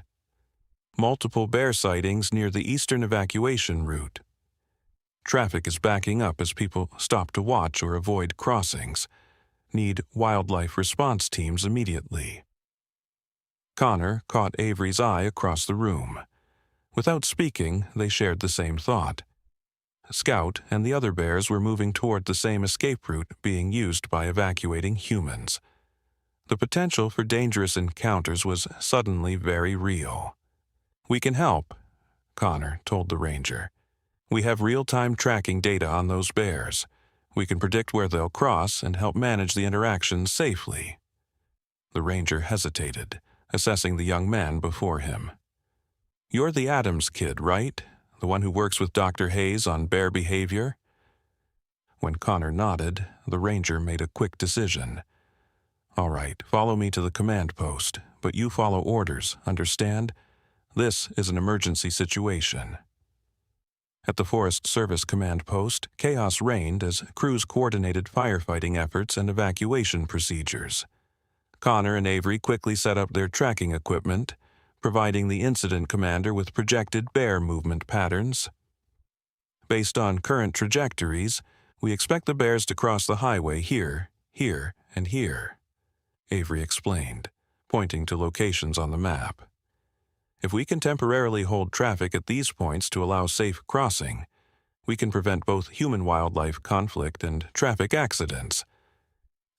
"Multiple bear sightings near the eastern evacuation route. Traffic is backing up as people stop to watch or avoid crossings. Need wildlife response teams immediately." Connor caught Avery's eye across the room. Without speaking, they shared the same thought. Scout and the other bears were moving toward the same escape route being used by evacuating humans. The potential for dangerous encounters was suddenly very real. "We can help," Connor told the ranger. "We have real-time tracking data on those bears. We can predict where they'll cross and help manage the interactions safely." The ranger hesitated, assessing the young man before him. "You're the Adams kid, right? The one who works with Dr. Hayes on bear behavior?" When Connor nodded, the ranger made a quick decision. "All right, follow me to the command post, but you follow orders, understand? This is an emergency situation." At the Forest Service command post, chaos reigned as crews coordinated firefighting efforts and evacuation procedures. Connor and Avery quickly set up their tracking equipment, providing the incident commander with projected bear movement patterns. "Based on current trajectories, we expect the bears to cross the highway here, here, and here," Avery explained, pointing to locations on the map. "If we can temporarily hold traffic at these points to allow safe crossing, we can prevent both human-wildlife conflict and traffic accidents."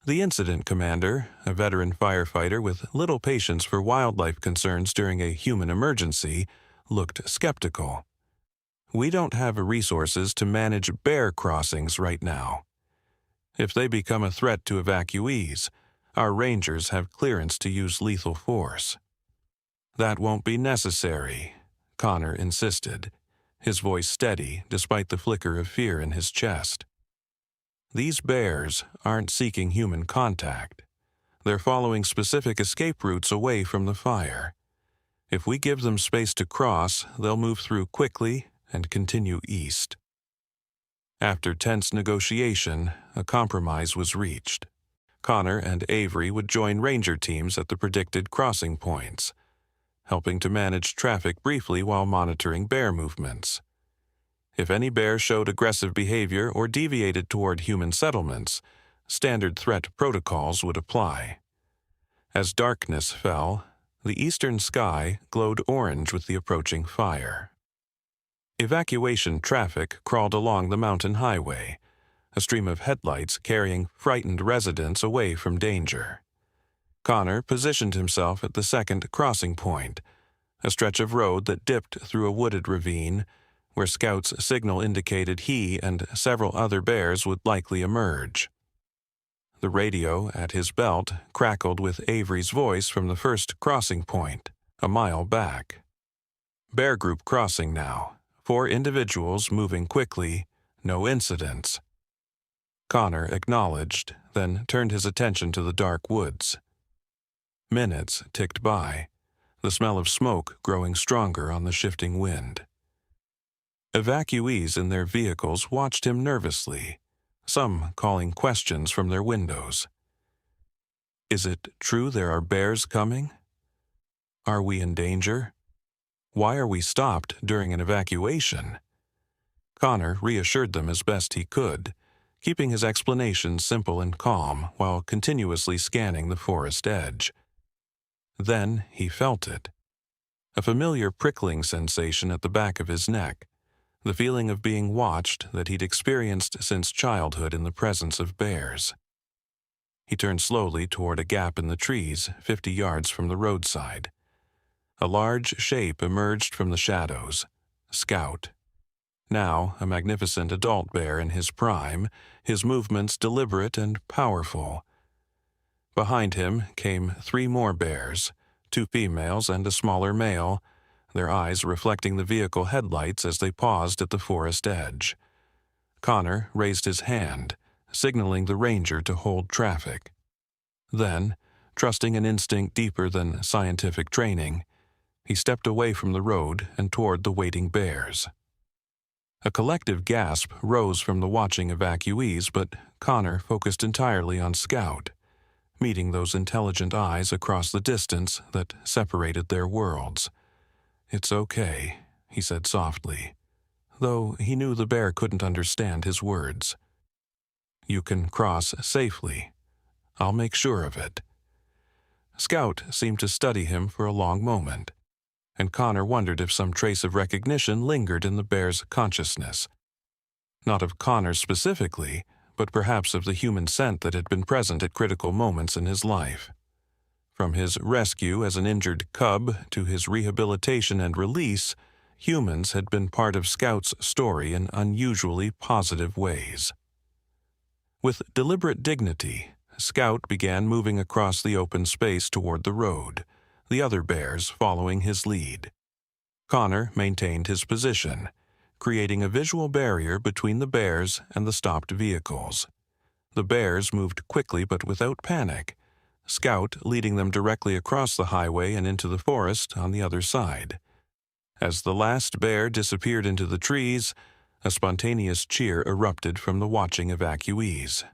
The incident commander, a veteran firefighter with little patience for wildlife concerns during a human emergency, looked skeptical. "We don't have resources to manage bear crossings right now. If they become a threat to evacuees, our rangers have clearance to use lethal force." "That won't be necessary," Connor insisted, his voice steady despite the flicker of fear in his chest. These bears aren't seeking human contact. They're following specific escape routes away from the fire. If we give them space to cross, they'll move through quickly and continue east. After tense negotiation, a compromise was reached. Connor and Avery would join ranger teams at the predicted crossing points, helping to manage traffic briefly while monitoring bear movements. If any bear showed aggressive behavior or deviated toward human settlements, standard threat protocols would apply. As darkness fell, the eastern sky glowed orange with the approaching fire. Evacuation traffic crawled along the mountain highway, a stream of headlights carrying frightened residents away from danger. Connor positioned himself at the second crossing point, a stretch of road that dipped through a wooded ravine where Scout's signal indicated he and several other bears would likely emerge. The radio at his belt crackled with Avery's voice from the first crossing point, a mile back. Bear group crossing now, 4 individuals moving quickly, no incidents. Connor acknowledged, then turned his attention to the dark woods. Minutes ticked by, the smell of smoke growing stronger on the shifting wind. Evacuees in their vehicles watched him nervously, some calling questions from their windows. Is it true there are bears coming? Are we in danger? Why are we stopped during an evacuation? Connor reassured them as best he could, keeping his explanations simple and calm while continuously scanning the forest edge. Then he felt it. A familiar prickling sensation at the back of his neck, the feeling of being watched that he'd experienced since childhood in the presence of bears. He turned slowly toward a gap in the trees 50 yards from the roadside. A large shape emerged from the shadows, Scout. Now a magnificent adult bear in his prime, his movements deliberate and powerful. Behind him came 3 more bears, 2 females and a smaller male, their eyes reflecting the vehicle headlights as they paused at the forest edge. Connor raised his hand, signaling the ranger to hold traffic. Then, trusting an instinct deeper than scientific training, he stepped away from the road and toward the waiting bears. A collective gasp rose from the watching evacuees, but Connor focused entirely on Scout, meeting those intelligent eyes across the distance that separated their worlds. "It's okay," he said softly, though he knew the bear couldn't understand his words. "You can cross safely. I'll make sure of it." Scout seemed to study him for a long moment, and Connor wondered if some trace of recognition lingered in the bear's consciousness. Not of Connor specifically, but perhaps of the human scent that had been present at critical moments in his life. From his rescue as an injured cub to his rehabilitation and release, humans had been part of Scout's story in unusually positive ways. With deliberate dignity, Scout began moving across the open space toward the road, the other bears following his lead. Connor maintained his position, creating a visual barrier between the bears and the stopped vehicles. The bears moved quickly but without panic, Scout leading them directly across the highway and into the forest on the other side. As the last bear disappeared into the trees, a spontaneous cheer erupted from the watching evacuees.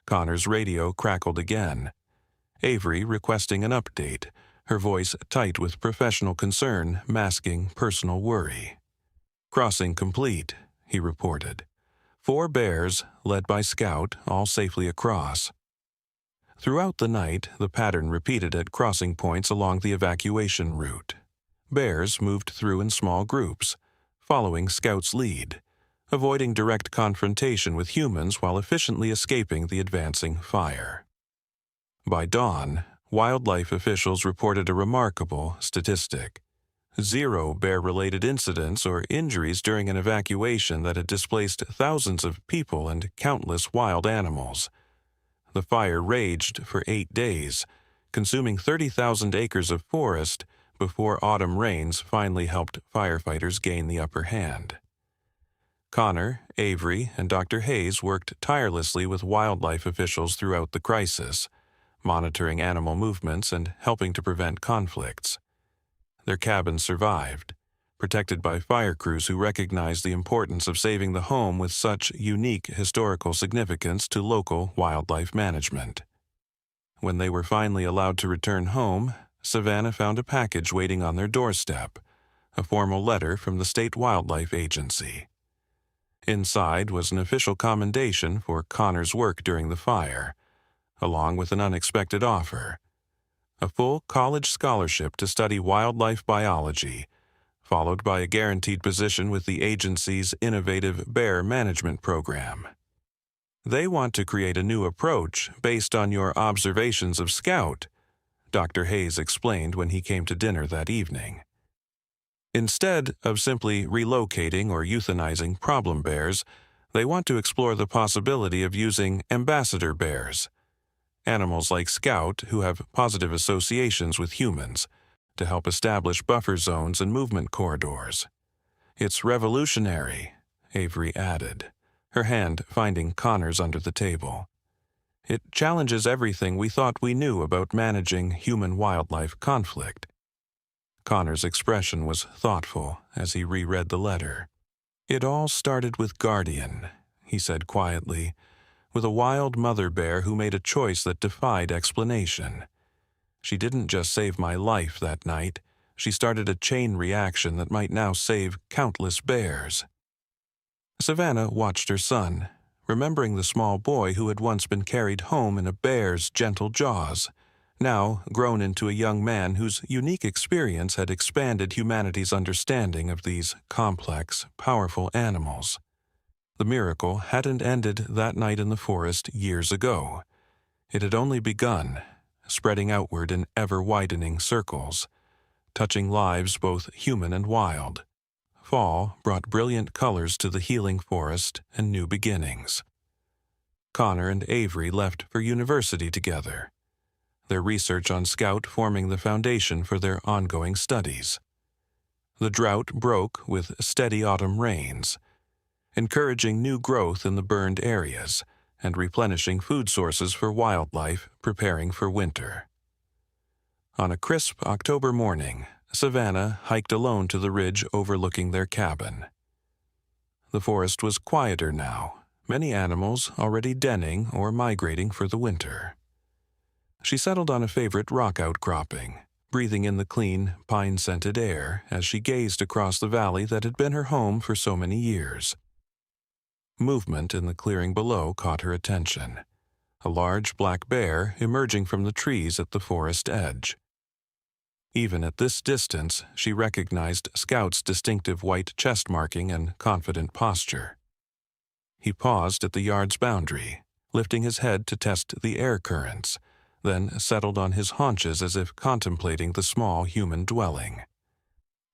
Connor's radio crackled again, Avery requesting an update, her voice tight with professional concern masking personal worry. "Crossing complete," he reported. 4 bears, led by Scout, all safely across. Throughout the night, the pattern repeated at crossing points along the evacuation route. Bears moved through in small groups, following Scout's lead, avoiding direct confrontation with humans while efficiently escaping the advancing fire. By dawn, wildlife officials reported a remarkable statistic: 0 bear-related incidents or injuries during an evacuation that had displaced thousands of people and countless wild animals. The fire raged for 8 days, consuming 30,000 acres of forest, before autumn rains finally helped firefighters gain the upper hand. Connor, Avery, and Dr. Hayes worked tirelessly with wildlife officials throughout the crisis, monitoring animal movements and helping to prevent conflicts. Their cabin survived, protected by fire crews who recognized the importance of saving the home with such unique historical significance to local wildlife management. When they were finally allowed to return home, Savannah found a package waiting on their doorstep, a formal letter from the State Wildlife Agency. Inside was an official commendation for Connor's work during the fire, along with an unexpected offer: a full college scholarship to study wildlife biology, followed by a guaranteed position with the agency's innovative bear management program. "They want to create a new approach based on your observations of Scout," Dr. Hayes explained when he came to dinner that evening. "Instead of simply relocating or euthanizing problem bears, they want to explore the possibility of using ambassador bears, animals like Scout who have positive associations with humans, to help establish buffer zones and movement corridors. It's revolutionary," Avery added, her hand finding Connor's under the table. "It challenges everything we thought we knew about managing human-wildlife conflict." Connor's expression was thoughtful as he reread the letter. "It all started with Guardian," he said quietly, "with a wild mother bear who made a choice that defied explanation. She didn't just save my life that night, she started a chain reaction that might now save countless bears." Savannah watched her son, remembering the small boy who had once been carried home in a bear's gentle jaws, now grown into a young man whose unique experience had expanded humanity's understanding of these complex, powerful animals. The miracle hadn't ended that night in the forest years ago. It had only begun, spreading outward in ever-widening circles, touching lives both human and wild. Fall brought brilliant colors to the healing forest and new beginnings. Connor and Avery left for university together, their research on Scout forming the foundation for their ongoing studies. The drought broke with steady autumn rains, encouraging new growth in the burned areas and replenishing food sources for wildlife preparing for winter. On a crisp October morning, Savannah hiked alone to the ridge overlooking their cabin. The forest was quieter now, many animals already denning or migrating for the winter. She settled on a favorite rock outcropping, breathing in the clean, pine-scented air as she gazed across the valley that had been her home for so many years. Movement in the clearing below caught her attention, a large black bear emerging from the trees at the forest edge. Even at this distance, she recognized Scout's distinctive white chest marking and confident posture. He paused at the yard's boundary, lifting his head to test the air currents, then settled on his haunches as if contemplating the small human dwelling.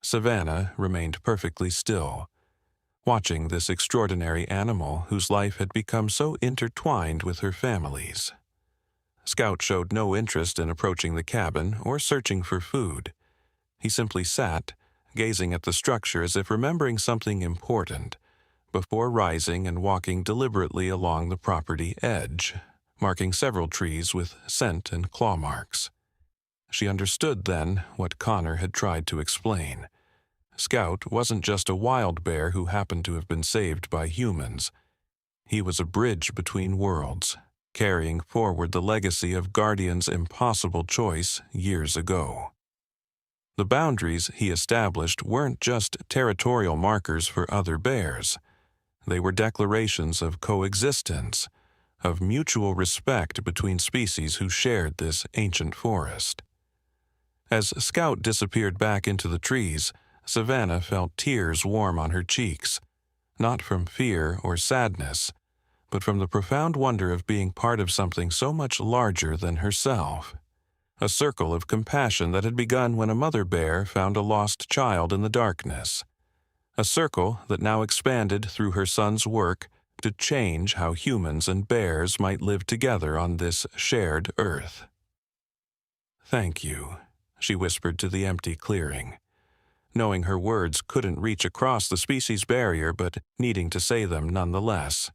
Savannah remained perfectly still, watching this extraordinary animal whose life had become so intertwined with her family's. Scout showed no interest in approaching the cabin or searching for food. He simply sat, gazing at the structure as if remembering something important, before rising and walking deliberately along the property edge, marking several trees with scent and claw marks. She understood then what Connor had tried to explain. Scout wasn't just a wild bear who happened to have been saved by humans. He was a bridge between worlds, carrying forward the legacy of Guardian's impossible choice years ago. The boundaries he established weren't just territorial markers for other bears. They were declarations of coexistence, of mutual respect between species who shared this ancient forest. As Scout disappeared back into the trees, Savannah felt tears warm on her cheeks, not from fear or sadness, but from the profound wonder of being part of something so much larger than herself. A circle of compassion that had begun when a mother bear found a lost child in the darkness. A circle that now expanded through her son's work to change how humans and bears might live together on this shared earth. "Thank you," she whispered to the empty clearing, knowing her words couldn't reach across the species barrier but needing to say them nonetheless.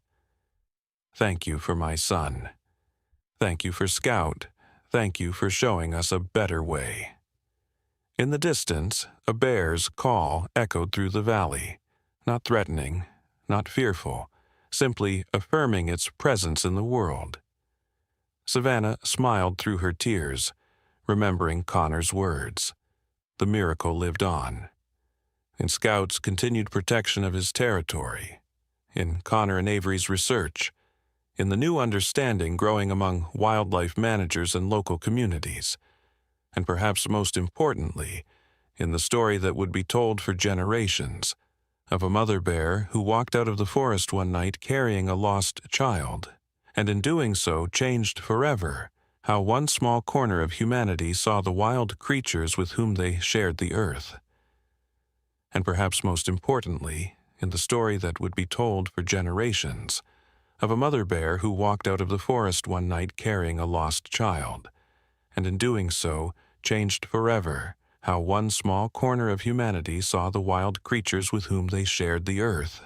Thank you for my son. Thank you for Scout. Thank you for showing us a better way. In the distance, a bear's call echoed through the valley, not threatening, not fearful, simply affirming its presence in the world. Savannah smiled through her tears, remembering Connor's words. The miracle lived on. In Scout's continued protection of his territory, in Connor and Avery's research, in the new understanding growing among wildlife managers and local communities, and perhaps most importantly, in the story that would be told for generations, of a mother bear who walked out of the forest one night carrying a lost child, and in doing so changed forever how one small corner of humanity saw the wild creatures with whom they shared the earth. And perhaps most importantly, in the story that would be told for generations, of a mother bear who walked out of the forest one night carrying a lost child, and in doing so changed forever how one small corner of humanity saw the wild creatures with whom they shared the earth.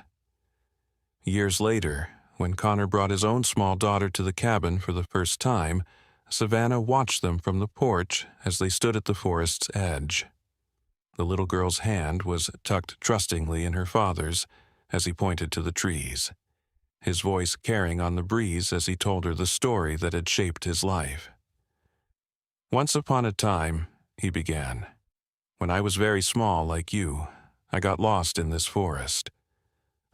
Years later, when Connor brought his own small daughter to the cabin for the first time, Savannah watched them from the porch as they stood at the forest's edge. The little girl's hand was tucked trustingly in her father's as he pointed to the trees, his voice carrying on the breeze as he told her the story that had shaped his life. Once upon a time, he began, when I was very small like you, I got lost in this forest.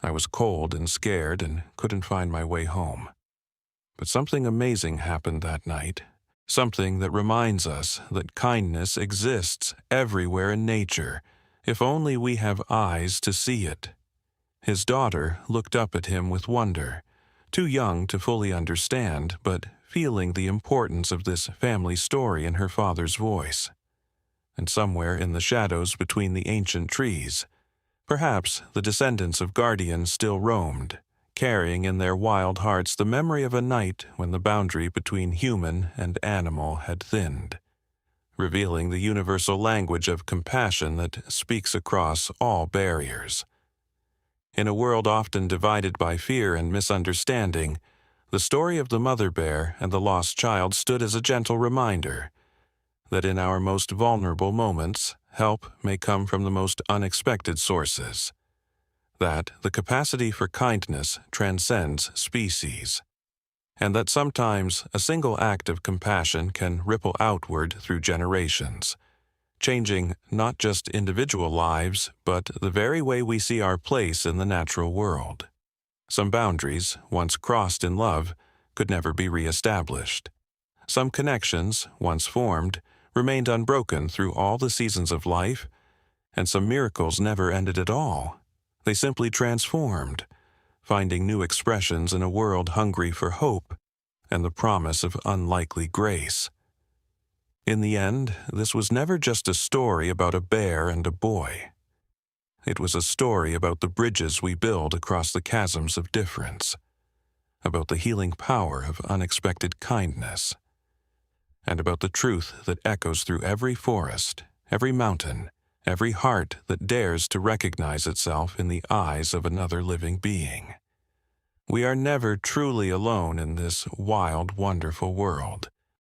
I was cold and scared and couldn't find my way home. But something amazing happened that night, something that reminds us that kindness exists everywhere in nature, if only we have eyes to see it. His daughter looked up at him with wonder, too young to fully understand, but feeling the importance of this family story in her father's voice. And somewhere in the shadows between the ancient trees, perhaps the descendants of guardians still roamed, carrying in their wild hearts the memory of a night when the boundary between human and animal had thinned, revealing the universal language of compassion that speaks across all barriers. In a world often divided by fear and misunderstanding, the story of the mother bear and the lost child stood as a gentle reminder that in our most vulnerable moments, help may come from the most unexpected sources, that the capacity for kindness transcends species, and that sometimes a single act of compassion can ripple outward through generations, changing not just individual lives, but the very way we see our place in the natural world. Some boundaries, once crossed in love, could never be reestablished. Some connections, once formed, remained unbroken through all the seasons of life, and some miracles never ended at all. They simply transformed, finding new expressions in a world hungry for hope and the promise of unlikely grace. In the end, this was never just a story about a bear and a boy. It was a story about the bridges we build across the chasms of difference, about the healing power of unexpected kindness, and about the truth that echoes through every forest, every mountain, every heart that dares to recognize itself in the eyes of another living being. We are never truly alone in this wild, wonderful world.